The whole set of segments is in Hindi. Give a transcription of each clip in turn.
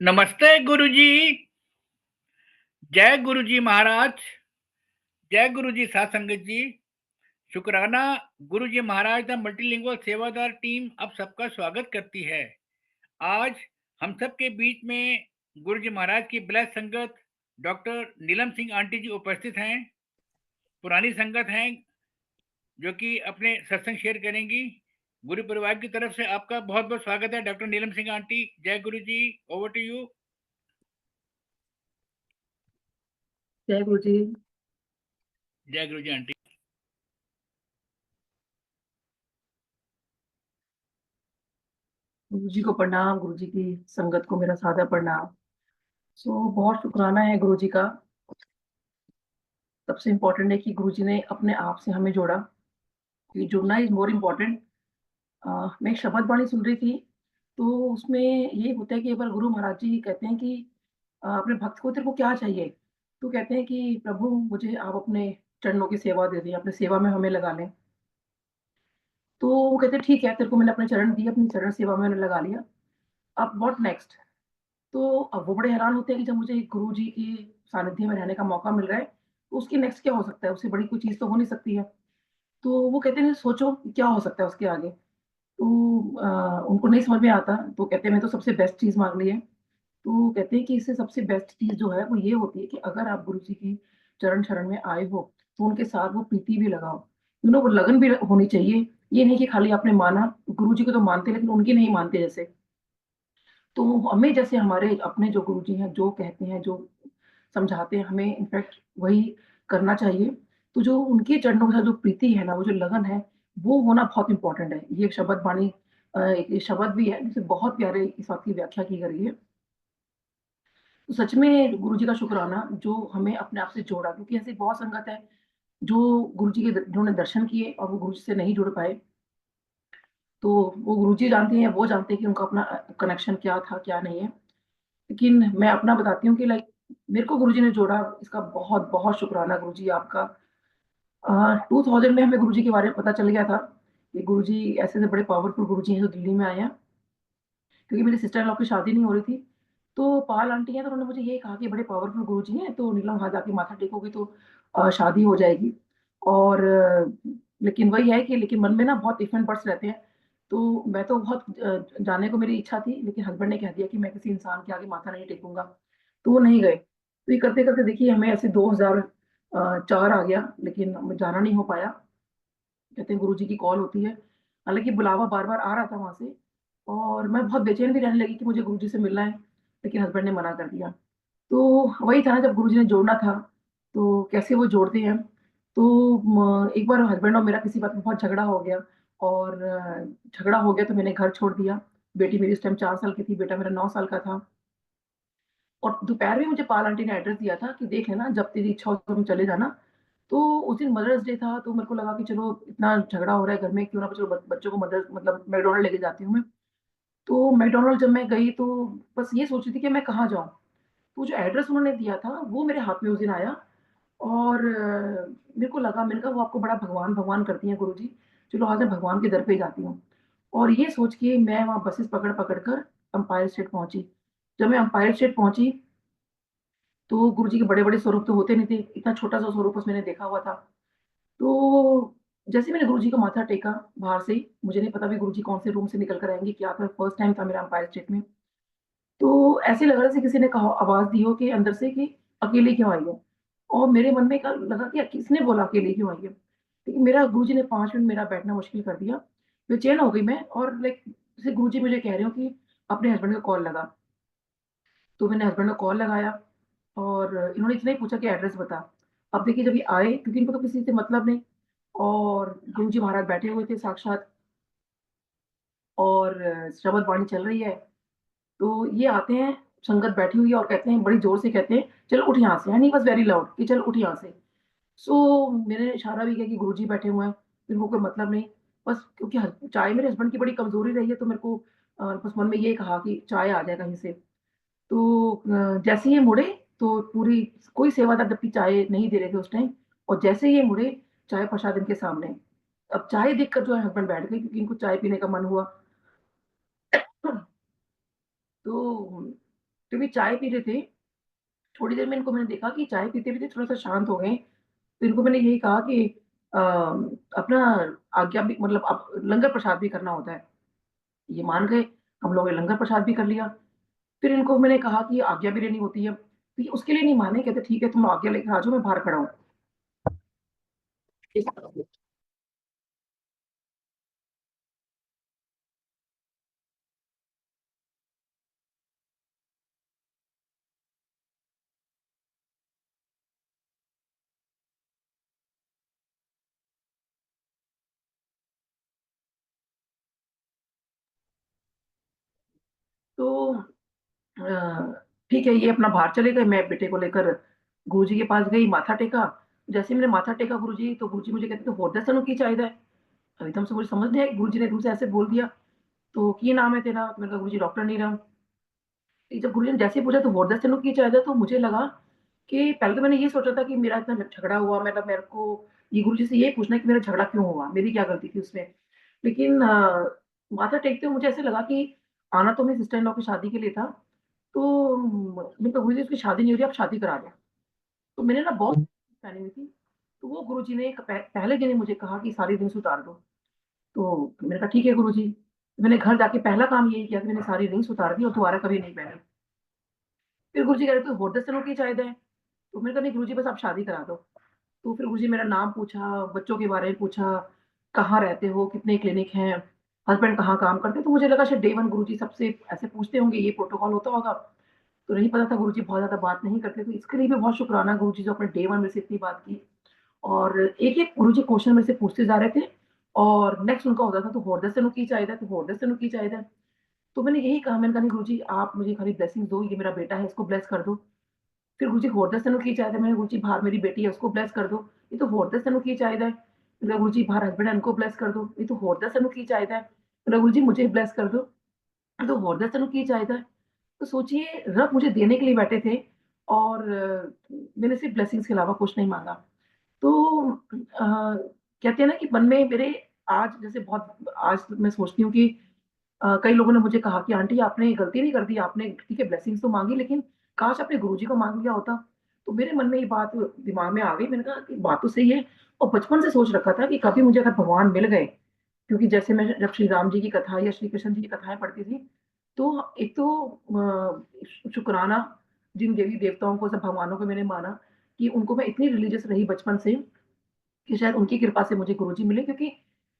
नमस्ते गुरुजी। जय गुरुजी महाराज। जय गुरुजी साथ संगत जी। शुक्राना। गुरुजी महाराज द मल्टीलिंगुअल सेवादार टीम अब सबका स्वागत करती है। आज हम सबके बीच में गुरुजी महाराज की ब्लेस संगत डॉक्टर नीलम सिंह आंटी जी उपस्थित हैं। पुरानी संगत हैं जो कि अपने सत्संग शेयर करेंगी। गुरु परिवार की तरफ से आपका बहुत बहुत स्वागत है डॉक्टर नीलम सिंह आंटी। जय गुरु जी, ओवर टू यू। जय गुरु जी। जय गुरु जी आंटी। गुरु जी को प्रणाम, गुरु जी की संगत को मेरा सादर प्रणाम। बहुत शुक्राना है गुरु जी का। सबसे इम्पोर्टेंट है कि गुरु जी ने अपने आप से हमें जोड़ा। कि जुड़ना इज मोर इम्पोर्टेंट। मैं एक शब्द वाणी सुन रही थी, तो उसमें ये होता है कि एक बार गुरु महाराज जी कहते हैं कि अपने भक्त को तेरे को क्या चाहिए? तो कहते हैं कि प्रभु मुझे आप अपने चरणों की सेवा दे दें, अपनी सेवा में हमें लगा लें। तो वो कहते हैं ठीक है, तेरे को मैंने अपने चरण दिए, अपनी चरण सेवा में मैंने लगा लिया। अब व्हाट नेक्स्ट? तो अब वो बड़े हैरान होते हैं कि जब मुझे गुरु जी की सानिध्य में रहने का मौका मिल रहा है, तो उसकी नेक्स्ट क्या हो सकता है? उससे बड़ी कोई चीज़ तो हो नहीं सकती है। तो वो कहते हैं सोचो कि क्या हो सकता है उसके आगे? तो उनको नहीं समझ में आता, तो कहते हैं मैं तो सबसे बेस्ट चीज़ माँग ली है। तो कहते हैं कि इससे सबसे बेस्ट चीज़ जो है वो ये होती है कि अगर आप गुरु जी की चरण शरण में आए हो, तो उनके साथ वो प्रीति भी लगाओ। वो लगन भी होनी चाहिए। ये नहीं कि खाली आपने माना, गुरु जी को तो मानते लेकिन उनकी नहीं मानते जैसे। तो हमें जैसे हमारे अपने जो गुरुजी हैं, जो कहते हैं, जो समझाते हैं, हमें इनफैक्ट वही करना चाहिए। तो जो उनके चरणों के साथ जो प्रीति है ना, वो जो लगन है, वो होना बहुत इम्पोर्टेंट है। ये शब्द वाणी एक शब्द भी है, जिसे बहुत प्यारे इस बात की व्याख्या की गई है। तो सच में गुरु जी का शुक्राना जो हमें अपने आप से जोड़ा, क्योंकि ऐसी बहुत संगत है, जो गुरु जी के जिन्होंने दर्शन किए और वो गुरु जी से नहीं जुड़ पाए। तो वो गुरुजी जानते हैं, वो जानते हैं कि उनका अपना कनेक्शन क्या था, क्या नहीं है। लेकिन मैं अपना बताती हूँ कि लाइक मेरे को गुरुजी ने जोड़ा, इसका बहुत-बहुत शुक्राना गुरुजी आपका। 2000 में हमें गुरुजी के बारे में पता चल गया था कि गुरुजी ऐसे-ऐसे बड़े पावरफुल गुरुजी हैं जो दिल्ली में आए हैं। क्योंकि मेरी सिस्टर इन लॉ की शादी नहीं हो रही थी, तो पाल आंटी हैं तो उन्होंने मुझे ये कहा कि बड़े पावरफुल गुरुजी हैं, तो नीलम वहाँ जाके माथा टेकोगी तो शादी हो जाएगी। और लेकिन वही है कि लेकिन मन में ना बहुत इफ एंड बट्स रहते हैं। तो मैं तो बहुत जाने को मेरी इच्छा थी, लेकिन हस्बैंड ने कह दिया कि मैं किसी इंसान के आगे माथा नहीं टेकूँगा, तो वो नहीं गए। तो ये करते-करते देखिए हमें ऐसे 4 आ गया, लेकिन जाना नहीं हो पाया। कहते हैं गुरुजी की कॉल होती है। हालाँकि बुलावा बार-बार आ रहा था वहाँ से और मैं बहुत बेचैन भी रहने लगी कि मुझे गुरुजी से मिलना है, लेकिन हस्बैंड ने मना कर दिया। तो वही था ना जब गुरुजी ने जोड़ना था, तो कैसे वो जोड़ते हैं। तो एक बार हस्बैंड और मेरा किसी बात पे बहुत झगड़ा हो गया और झगड़ा हो गया तो मैंने घर छोड़ दिया। बेटी मेरी उस टाइम 4 साल की थी, बेटा मेरा 9 साल का था। और दोपहर में मुझे पाल आंटी ने एड्रेस दिया था कि देख लेना जब तेरी इच्छा हो तो तुम चले जाना। तो उस दिन मदर्स डे था तो मेरे को लगा कि चलो इतना झगड़ा हो रहा है घर में क्यों ना चलो बच्चों को मदर मतलब मैकडॉनल्ड लेके जाती हूँ मैं। तो मैकडॉनल्ड जब मैं गई तो बस ये सोच रही थी कि मैं कहाँ जाऊँ? तो जो एड्रेस उन्होंने दिया था वो मेरे हाथ में उस दिन आया और मेरे को लगा मैंने कहा वो आपको बड़ा भगवान-भगवान करती हैं गुरुजी। चलो आज मैं भगवान के दर पे जाती हूँ। और ये सोच के मैं वहाँ बसेस पकड़-पकड़ कर एम्पायर स्टेट पहुँची। जब मैं एम्पायर स्टेट पहुँची तो गुरुजी के बड़े-बड़े स्वरूप तो होते नहीं थे, इतना छोटा-सा स्वरूप बस मैंने देखा हुआ था। तो जैसे ही मैंने गुरुजी का माथा टेका बाहर से ही, मुझे नहीं पता भी गुरुजी कौन से रूम से निकल कर आएँगे, क्या था फर्स्ट टाइम था मेरा एम्पायर स्टेट में। तो ऐसे लग रहा जैसे किसी ने कहा आवाज़ दी हो कि अंदर से कि अकेले क्यों आई हो? और मेरे मन में लगा कि किसने बोला अकेले क्यों आई है? लेकिन मेरा गुरुजी ने 5 मिनट मेरा बैठना मुश्किल कर दिया। बेचैन हो गई मैं और लाइक जैसे गुरुजी मुझे कह रहे हो कि अपने हस्बैंड का कॉल लगा। तो मैंने हस्बैंड का कॉल लगाया और इन्होंने इतना ही पूछा कि एड्रेस बता। अब देखिए जब ये आए क्योंकि इनको तो किसी से मतलब नहीं और गुरुजी महाराज बैठे हुए थे साक्षात और शबद वाणी चल रही है। तो ये आते हैं, संगत बैठी हुई है और कहते हैं बड़ी ज़ोर से कहते हैं, "चल उठ यहाँ से" and he was very loud कि चल उठ यहाँ से। सो मैंने इशारा भी किया कि गुरुजी बैठे हुए हैं, इनको कोई मतलब नहीं। बस क्योंकि चाय मेरे हस्बैंड की बड़ी कमज़ोरी रही है तो मेरे को बस मन में ये कहा कि चाय आ जाए कहीं से। तो जैसे ही ये मुड़े तो पूरी कोई सेवादार जबकि चाय नहीं दे रहे थे उस टाइम और जैसे ही ये मुड़े चाय प्रसाद इनके सामने। अब चाय देखकर जो है हस्बैंड बैठ गए क्योंकि इनको चाय पीने का मन हुआ। तो तो वे चाय पी रहे थे, थोड़ी देर में इनको मैंने देखा कि चाय पीते-पीते थोड़ा-सा शांत हो गए। तो इनको मैंने यही कहा कि अ, अपना आज्ञा भी मतलब अब लंगर प्रसाद भी करना होता है। ये मान गए, हम लोगों ने लंगर प्रसाद भी कर लिया। फिर इनको मैंने कहा कि आज्ञा भी लेनी होती है, तो ये उसके लिए नहीं माने, कहते ठीक है तुम आज्ञा लेकर आ जाओ, मैं बाहर खड़ा हूँ। तो ठीक है, ये अपना बाहर चले गए, मैं बेटे को लेकर गुरुजी के पास गई, माथा टेका। जैसे ही मैंने माथा टेका गुरुजी, तो गुरुजी मुझे कहते, "तू होर दर्शन की चाहिए है?" एकदम से मुझे समझ नहीं आया, गुरुजी ने एकदम से ऐसे बोल दिया, तो "की नाम है तेरा?" मैंने कहा, "गुरुजी डॉक्टर नीरम।" जब गुरुजी ने जैसे ही पूछा, "तो होर दर्शन की चाहिए है?" तो मुझे लगा कि पहले तो मैंने ये सोचा था कि मेरा इतना झगड़ा हुआ, मतलब मेरे को ये गुरुजी से ये पूछना है कि मेरा झगड़ा क्यों हुआ? मेरी क्या गलती थी उसमें? लेकिन माथा टेकते हुए मुझे ऐसा लगा कि आना तो मेरी सिस्टर इन लॉ की शादी के लिए था। तो मैंने कहा, "गुरुजी उसकी शादी नहीं हो रही, आप शादी करा दें।" तो मैंने ना बहुत पहनी हुई थी, तो वो गुरुजी ने पहले दिन ही मुझे कहा कि सारी रिंग्स उतार दो। तो मैंने कहा, "ठीक है गुरुजी।" मैंने घर जाके पहला काम यही किया कि मैंने सारी रिंग्स उतार दी और दोबारा कभी नहीं पहनी। फिर गुरुजी कह रहे, "तू होर दर्शनों की चाहिए है?" तो मैंने कहा, "नहीं गुरुजी बस आप शादी करा दो।" तो फिर गुरुजी मेरा नाम पूछा, बच्चों के बारे में पूछा, कहाँ रहते हो, कितने क्लिनिक हैं, हस्बैंड कहाँ काम करते हैं? तो मुझे लगा शायद डे 1 गुरुजी सबसे ऐसे पूछते होंगे, ये प्रोटोकॉल होता होगा। तो नहीं पता था गुरुजी बहुत ज़्यादा बात नहीं करते, तो इसके लिए भी बहुत शुकराना गुरुजी जो अपने डे 1 में से इतनी बात की। और एक-एक गुरुजी क्वेश्चन मेरे से पूछते जा रहे थे और नेक्स्ट उनका होता था, "तू होर दर्शनों की चाहिए, तू होर दर्शनों की चाहिए।" तो मैंने यही कहा, मैंने कहा, "नहीं गुरुजी आप मुझे खाली ब्लेसिंग दो, ये मेरा बेटा है, इसको ब्लेस कर दो।" फिर गुरुजी होर दर्शनों की चाहिए, मैंने गुरुजी बाहर मेरी बेटी है, उसको ब्लेस कर दो। "ये तो होर दर्शनों की चाहिए।" मैंने गुरुजी बाहर हस्बैंड है, उनको ब्लेस कर दो। "ये तो होर दर्शनों की चाहिए।" मैंने गुरुजी मुझे ब्लेस कर दो। तो होर दर्शनों की चाहिए। तो सोचिए रब मुझे देने के लिए बैठे थे और मैंने सिर्फ ब्लेसिंग्स के अलावा कुछ नहीं माँगा। तो कहते हैं ना कि मन में मेरे आज जैसे बहुत आज मैं सोचती हूँ कि कई लोगों ने मुझे कहा कि आंटी आपने गलती नहीं कर दी, आपने ठीक है ब्लेसिंग्स तो माँगी लेकिन काश आपने गुरुजी को माँग लिया होता। तो मेरे मन में ये बात दिमाग में आ गई, मैंने कहा कि बात तो सही है और बचपन से सोच रखा था कि कभी मुझे अगर भगवान मिल गए, क्योंकि जैसे मैं जब श्री राम जी की कथा या श्री कृष्ण जी की कथाएँ पढ़ती थी, तो एक तो शुकराना जिन देवी-देवताओं को, सब भगवानों को मैंने माना कि उनको मैं इतनी रिलीजियस रही बचपन से कि शायद उनकी कृपा से मुझे गुरुजी मिले, क्योंकि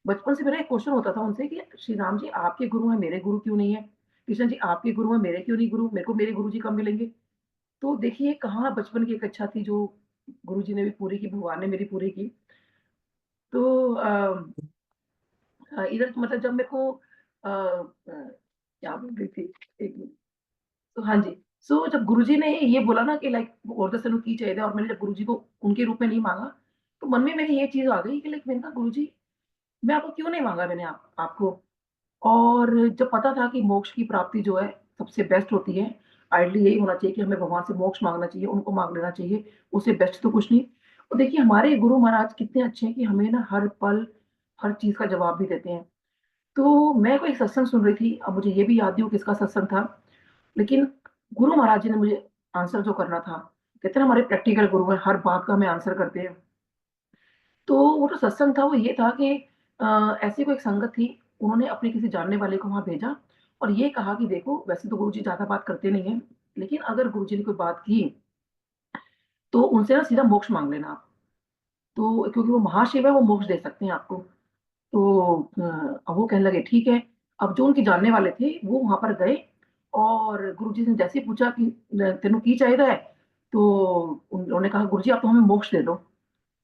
बचपन से मेरा एक क्वेश्चन होता था उनसे कि श्री राम जी आपके गुरु हैं, मेरे गुरु क्यों नहीं है? कृष्ण जी आपके गुरु हैं, मेरे क्यों नहीं गुरु? मेरे को मेरे गुरुजी कब मिलेंगे? तो देखिए कहाँ बचपन की एक इच्छा थी जो गुरुजी ने भी पूरी की, भगवान ने मेरी पूरी की। तो इधर मतलब जब मेरे को क्या बोल रही थी? एक मिनट। तो हाँ जी, सो जब गुरुजी ने ये बोला ना कि लाइक और दर्शन की चाहिए और मैंने जब गुरुजी को उनके रूप में नहीं माँगा, तो मन में मेरी ये चीज़ आ गई कि लाइक मैंने कहा गुरुजी मैं आपको क्यों नहीं माँगा मैंने आपको? और जब पता था कि मोक्ष की प्राप्ति जो है सबसे बेस्ट होती है, आइडली यही होना चाहिए कि हमें भगवान से मोक्ष माँगना चाहिए, उनको माँग लेना चाहिए, उससे बेस्ट तो कुछ नहीं। और देखिए हमारे गुरु महाराज कितने अच्छे हैं कि हमें ना हर पल, हर चीज़ का जवाब भी देते हैं। तो मैं कोई सत्संग सुन रही थी, अब मुझे ये भी याद नहीं वो किसका सत्संग था, लेकिन गुरु महाराज जी ने मुझे आंसर जो करना था, कहते हैं ना हमारे प्रैक्टिकल गुरु हैं, हर बात का हमें आंसर करते हैं। तो वो जो सत्संग था वो ये था कि ऐसी कोई एक संगत थी, उन्होंने अपने किसी जानने वाले को वहाँ भेजा और ये कहा कि देखो वैसे तो गुरुजी ज़्यादा बात करते नहीं हैं, लेकिन अगर गुरुजी ने कोई बात की, तो उनसे ना सीधा मोक्ष माँग लेना आप। तो क्योंकि वो महाशिव है, वो मोक्ष दे सकते हैं आपको। तो अब वो कहने लगे ठीक है। अब जो उनके जानने वाले थे, वो वहाँ पर गए और गुरुजी ने जैसे ही पूछा कि तेनू की चाहिए है? तो उन्होंने कहा गुरुजी आप तो हमें मोक्ष दे दो।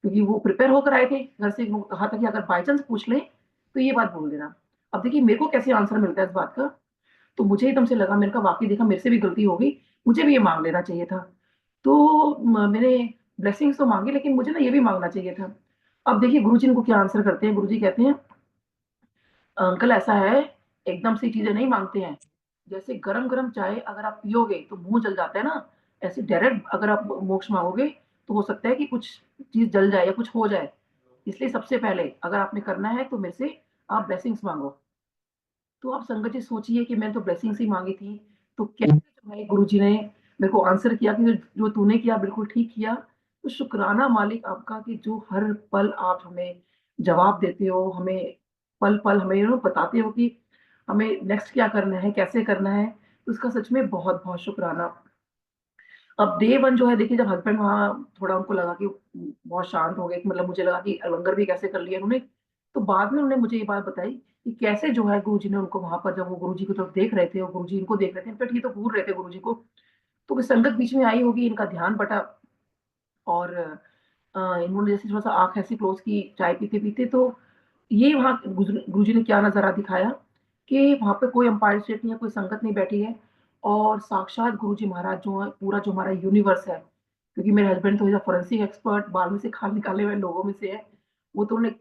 क्योंकि वो प्रिपेयर होकर आए थे घर से, उन्होंने कहा था कि अगर बाय चांस पूछ लें, तो ये बात बोल देना। अब देखिए मेरे को कैसे आंसर मिलता है इस बात का, तो मुझे एकदम से लगा, मैंने कहा वाक़ई देखा मेरे से भी गलती हो गई, मुझे भी ये माँग लेना चाहिए था। तो मैंने ब्लेसिंग्स तो माँगी लेकिन मुझे ना ये भी माँगना चाहिए था। अब देखिए गुरुजी इनको क्या आंसर करते हैं, गुरुजी कहते हैं, "अंकल ऐसा है, एकदम से चीज़ें नहीं माँगते हैं। जैसे गरम-गरम चाय अगर आप पियोगे तो मुँह जल जाता है ना, ऐसे डायरेक्ट अगर आप मोक्ष माँगोगे, तो हो सकता है कि कुछ चीज़ जल जाए या कुछ हो जाए। इसलिए सबसे पहले अगर आपने करना है तो मेरे से आप ब्लेसिंग्स माँगो।" तो आप संगत जी सोचिए कि मैंने तो ब्लेसिंग्स ही माँगी थी, तो कैसे भाई गुरुजी ने मेरे को आंसर किया कि जो तूने किया बिल्कुल ठीक किया। तो शुक्राना मालिक आपका कि जो हर पल आप हमें जवाब देते हो, हमें पल-पल हमें बताते हो कि हमें नेक्स्ट क्या करना है, कैसे करना है। तो उसका सच में बहुत-बहुत शुक्राना। अब डे 1 जो है देखिए जब हस्बैंड वहाँ थोड़ा उनको लगा कि बहुत शांत हो गए, कि मतलब मुझे लगा कि लंगर भी कैसे कर लिया इन्होंने। तो बाद में उन्होंने मुझे ये बात बताई कि कैसे जो है गुरुजी ने उनको वहाँ पर जब वो गुरुजी की तरफ देख रहे थे और गुरुजी इनको देख रहे थे, इनफैक्ट ये तो घूर रहे थे गुरुजी को। तो कोई संगत बीच में आई होगी, इनका ध्यान बटा और इन्होंने जैसे थोड़ा-सा आँख ऐसी क्लोज़ की चाय पीते-पीते, तो ये वहाँ गुरुजी ने क्या नज़ारा दिखाया कि वहाँ पे कोई एम्पायर स्टेट नहीं है, कोई संगत नहीं बैठी है और साक्षात गुरुजी महाराज जो हैं, पूरा जो हमारा यूनिवर्स है, क्योंकि मेरे हस्बैंड तो इज़ अ फोरेंसिक एक्सपर्ट, बाल में से खाल निकाले हुए लोगों में से है। वो तो उन्हें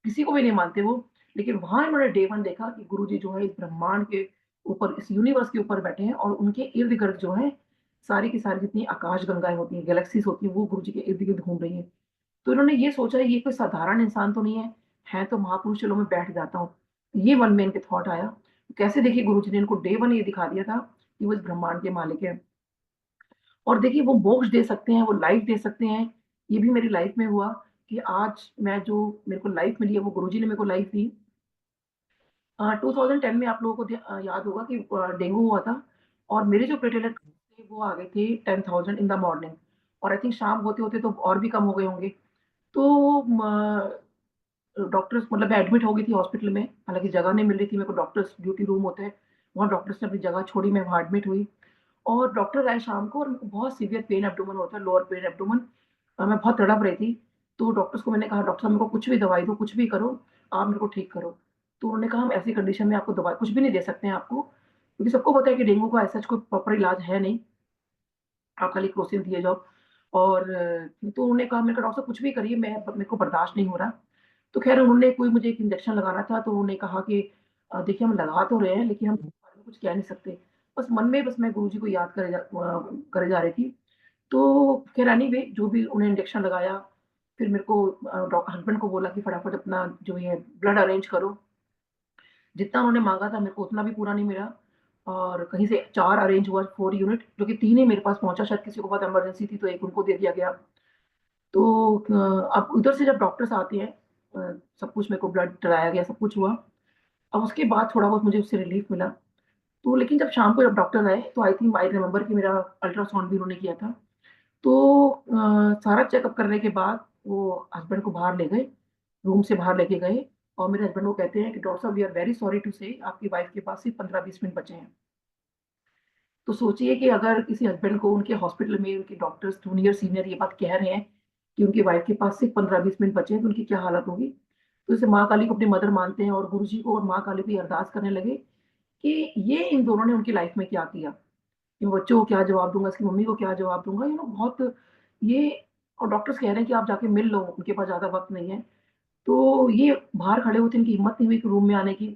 किसी को भी नहीं मानते वो, लेकिन वहाँ इन्होंने डे 1 देखा कि गुरुजी जो है इस ब्रह्मांड के ऊपर, इस यूनिवर्स के ऊपर बैठे हैं और उनके इर्द-गिर्द जो है, सारी की सारी जितनी आकाश गंगाएँ होती हैं, गैलेक्सीज़ होती हैं, वो गुरुजी के इर्द-गिर्द घूम रही हैं। तो इन्होंने ये सोचा ये कोई साधारण इंसान तो नहीं है तो महापुरुष, चलो मैं बैठ जाता हूँ। ये मन में इनके थॉट आया। कैसे देखिए गुरुजी ने इनको डे 1 ये दिखा दिया था कि वो इस ब्रह्मांड के मालिक हैं और देखिए वो मोक्ष दे सकते हैं, वो लाइफ दे सकते हैं। ये भी मेरी लाइफ में हुआ कि आज मैं जो मेरे को लाइफ मिली है वो गुरुजी ने मेरे को लाइफ दी। 2010 में आप लोगों को याद होगा कि डेंगू हुआ था और मेरे जो प्लेटलेट थे वो आ गए थे 10,000 इन द मॉर्निंग और आई थिंक शाम होते-होते तो और भी कम हो गए होंगे। तो डॉक्टर्स, मतलब मैं एडमिट हो गई थी हॉस्पिटल में, हालाँकि जगह नहीं मिल रही थी मेरे को, डॉक्टर्स ड्यूटी रूम होता है, वहाँ डॉक्टर्स ने अपनी जगह छोड़ी, मैं वहाँ एडमिट हुई और डॉक्टर आए शाम को और मेरे को बहुत सीवियर पेन एब्डोमेन होता है, लोअर पेन एब्डोमेन। मैं बहुत तड़प रही थी, तो डॉक्टर्स को मैंने कहा, "डॉक्टर साहब मेरे को कुछ भी दवाई दो, कुछ भी करो, आप मेरे को ठीक करो।" तो उन्होंने कहा, "हम ऐसी कंडीशन में आपको दवाई कुछ भी नहीं दे सकते हैं आपको, क्योंकि सबको पता है कि डेंगू का ऐसा कोई प्रॉपर इलाज है नहीं, आप खाली क्रोसिन दिए जाओ।" और तो उन्होंने कहा, मैंने कहा, "डॉक्टर साहब कुछ भी करिए, मैं मेरे को बर्दाश्त नहीं हो रहा।" तो ख़ैर उन्होंने कोई मुझे एक इंजेक्शन लगाना था, तो उन्होंने कहा कि देखिए हम लगा तो रहे हैं, लेकिन हम इसके बारे में कुछ कह नहीं सकते। बस मन में बस मैं गुरुजी को याद करे जा रही थी। तो ख़ैर एनीवे जो भी उन्हें इंजेक्शन लगाया, फिर मेरे को हस्बैंड को बोला कि फटाफट अपना जो ये ब्लड अरेंज करो। जितना उन्होंने माँगा था मेरे को उतना भी पूरा नहीं मिला और कहीं से 4 अरेंज हुआ, 4 यूनिट, जो कि 3 ही मेरे पास पहुँचा, शायद किसी को बहुत इमरजेंसी थी तो 1 उनको दे दिया गया। तो अब उधर से जब डॉक्टर्स आते हैं, सब कुछ मेरे को ब्लड चढ़ाया गया, सब कुछ हुआ। अब उसके बाद थोड़ा बहुत मुझे उससे रिलीफ़ मिला। तो लेकिन जब शाम को जब डॉक्टर आए तो आई रिमेंबर कि मेरा अल्ट्रासाउंड भी उन्होंने किया था। तो सारा चेकअप करने के बाद वो हस्बैंड को बाहर ले गए, रूम से बाहर लेके गए और मेरे हस्बैंड को कहते हैं कि डॉक्टर साहब we are very sorry to say आपकी वाइफ के पास सिर्फ 15-20 मिनट बचे हैं। तो सोचिए कि अगर किसी हस्बैंड को उनके हॉस्पिटल में उनके डॉक्टर्स जूनियर सीनियर ये बात कह रहे हैं कि उनकी वाइफ के पास सिर्फ 15-20 मिनट बचे हैं, तो उनकी क्या हालत होगी। तो जैसे माँ काली को अपनी मदर मानते हैं और गुरुजी को और माँ काली को ये अरदास करने लगे कि ये इन दोनों ने उनकी लाइफ में क्या किया। कि बच्चों को क्या जवाब दूँगा, इसकी मम्मी को क्या जवाब दूँगा, बहुत ये। और डॉक्टर्स कह रहे हैं कि आप जाके मिल लो, उनके पास ज़्यादा वक़्त नहीं है। तो ये बाहर खड़े हुए थे, इनकी हिम्मत नहीं हुई कि रूम में आने की।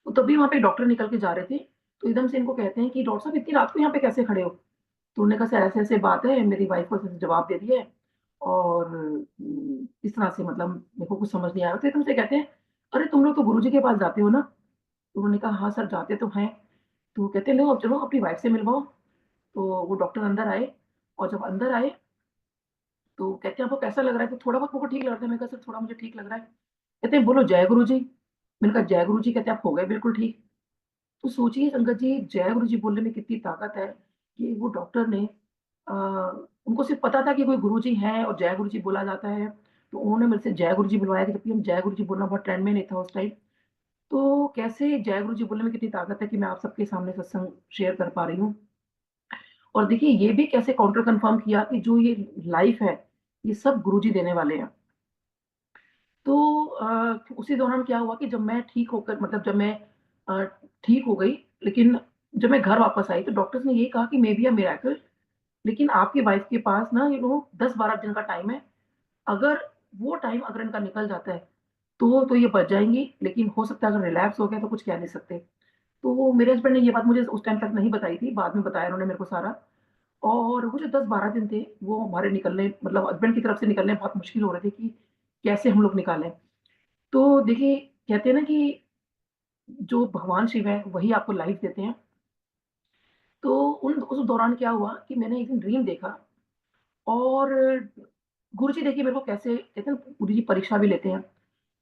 तो तभी वहाँ पे डॉक्टर निकल के जा रहे थे, तो एकदम से इनको कहते हैं कि डॉक्टर साहब इतनी रात को यहाँ पे कैसे खड़े हो? तो उन्होंने कहा सर ऐसे-ऐसे बात है, मेरी वाइफ को ऐसे-ऐसे जवाब दे दिया है और इस तरह से, मतलब मेरे को कुछ समझ नहीं आया। तो एकदम से कहते हैं, "अरे तुम लोग तो गुरुजी के पास जाते हो ना?" तो उन्होंने कहा, "हाँ सर जाते तो हैं।" तो कहते हैं, "लो अब चलो अपनी वाइफ से मिलवाओ।" तो वो डॉक्टर अंदर आए और जब अंदर आए तो कहते हैं, "आपको कैसा लग रहा है?" तो थोड़ा बहुत मेरे को ठीक लग रहा था। मैंने कहा, "सर थोड़ा मुझे ठीक लग रहा है।" कहते हैं, "बोलो जय गुरु जी।" मैंने कहा, "जय गुरु जी।" कहते हैं, "आप हो गए बिल्कुल ठीक।" तो सोचिए संगत जी, जय गुरु जी बोलने में कितनी ताकत है कि वो डॉक्टर ने अ, उनको सिर्फ़ पता था कि कोई गुरु जी हैं और जय गुरु जी बोला जाता है, तो उन्होंने मेरे से जय गुरु जी बुलवाया, जबकि हम जय गुरु जी बोलना बहुत ट्रेंड में नहीं था उस टाइम। तो कैसे जय गुरु जी बोलने में कितनी ताकत है कि मैं आप सबके सामने सत्संग शेयर कर पा रही हूँ। और देखिए ये भी कैसे काउंटर कन्फर्म किया कि जो ये लाइफ़ है, ये सब गुरु जी देने वाले हैं। तो उसी दौरान क्या हुआ कि जब मैं ठीक होकर, मतलब जब मैं अ, ठीक हो गई, लेकिन जब मैं घर वापस आई तो डॉक्टर्स ने ये कहा कि मे बी अ मिरेकल, लेकिन आपकी वाइफ के पास ना 10-12 दिन का टाइम है। अगर वो टाइम अगर इनका निकल जाता है, तो ये बच जाएँगी, लेकिन हो सकता है अगर रिलैप्स हो गया तो कुछ कह नहीं सकते। तो वो मेरे हस्बैंड ने ये बात मुझे उस टाइम तक नहीं बताई थी, बाद में बताया उन्होंने मेरे को सारा। और वो जो 10-12 दिन थे, वो हमारे निकलने, मतलब हस्बैंड की तरफ से निकलने बहुत मुश्किल हो रहे थे कि कैसे हम लोग निकालें। तो देखिए, कहते हैं ना कि जो भगवान शिव हैं, वही आपको लाइफ़ देते हैं। तो उन उस दौरान क्या हुआ कि मैंने एक दिन ड्रीम देखा और गुरुजी देखिए मेरे को कैसे कहते हैं गुरुजी परीक्षा भी लेते हैं।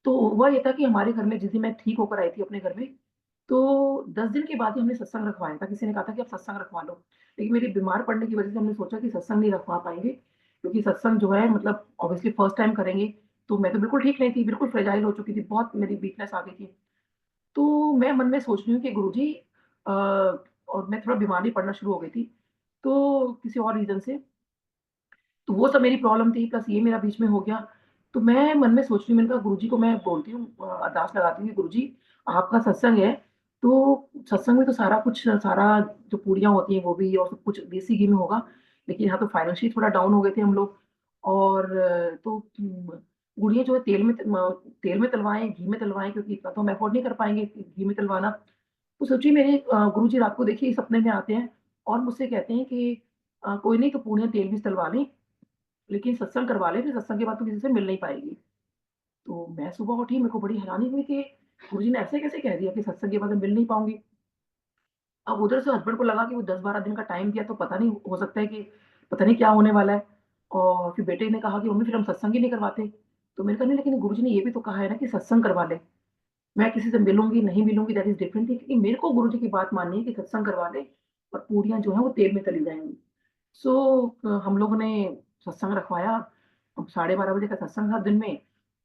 तो हुआ ये था कि हमारे घर में जिस दिन मैं ठीक होकर आई थी अपने घर में, तो 10 दिन के बाद ही हमने सत्संग रखवाया था। किसी ने कहा था कि आप सत्संग रखवा लो। लेकिन मेरी बीमार पड़ने की वजह से हमने सोचा कि सत्संग नहीं रखवा पाएँगे, क्योंकि सत्संग जो है मतलब ऑब्वियसली फर्स्ट टाइम करेंगे, तो मैं तो बिल्कुल ठीक नहीं थी, बिल्कुल फ्रेजाइल हो चुकी थी, बहुत मेरी वीकनेस आ गई थी। तो मैं मन में सोच रही हूँ कि गुरुजी और मैं थोड़ा बीमार भी पड़ना शुरू हो गई थी, तो किसी और रीज़न से। तो वो सब मेरी प्रॉब्लम थी प्लस ये मेरा बीच में हो गया। तो मैं मन में सोच रही हूँ मैंने कहा गुरुजी को मैं बोलती हूँ अरदास लगाती हूँ कि गुरुजी आपका सत्संग है, तो सत्संग में तो सारा कुछ सारा जो पूड़ियाँ होती हैं वो भी और सब कुछ देसी घी में होगा। लेकिन यहाँ तो फाइनेंशियली थोड़ा डाउन हो गए थे हम लोग और तो गुड़िया जो है तेल में तलवाएँ, घी में तलवाएँ क्योंकि इतना तो हम अफोर्ड नहीं कर पाएँगे घी में तलवाना। तो सोचिए मेरे गुरुजी रात को देखिए सपने में आते हैं और मुझसे कहते हैं कि कोई नहीं तो पूड़ियाँ तेल में तलवा लें लेकिन सत्संग करवा ले, फिर सत्संग के बाद तू किसी से मिल नहीं पाएगी। तो मैं सुबह उठी, मेरे को बड़ी हैरानी हुई कि गुरुजी ने ऐसे कैसे कह दिया कि सत्संग के बाद मैं मिल नहीं पाऊँगी। अब उधर से हस्बैंड को लगा कि वो 10-12 दिन का टाइम दिया तो पता नहीं हो सकता है कि पता नहीं क्या होने वाला है। और फिर बेटे ने कहा कि मम्मी फिर हम सत्संग ही नहीं करवाते। तो मैंने कहा नहीं लेकिन गुरुजी ने ये भी तो कहा है ना कि सत्संग करवा ले। मैं किसी से मिलूँगी, नहीं मिलूँगी दैट इज़ डिफरेंट थिंग क्योंकि मेरे को गुरुजी की बात माननी है कि सत्संग करवा ले और पूरियाँ जो हैं वो तेल में तली जाएँगी। सो हम लोगों ने सत्संग रखवाया। अब 12:30 बजे का सत्संग था दिन में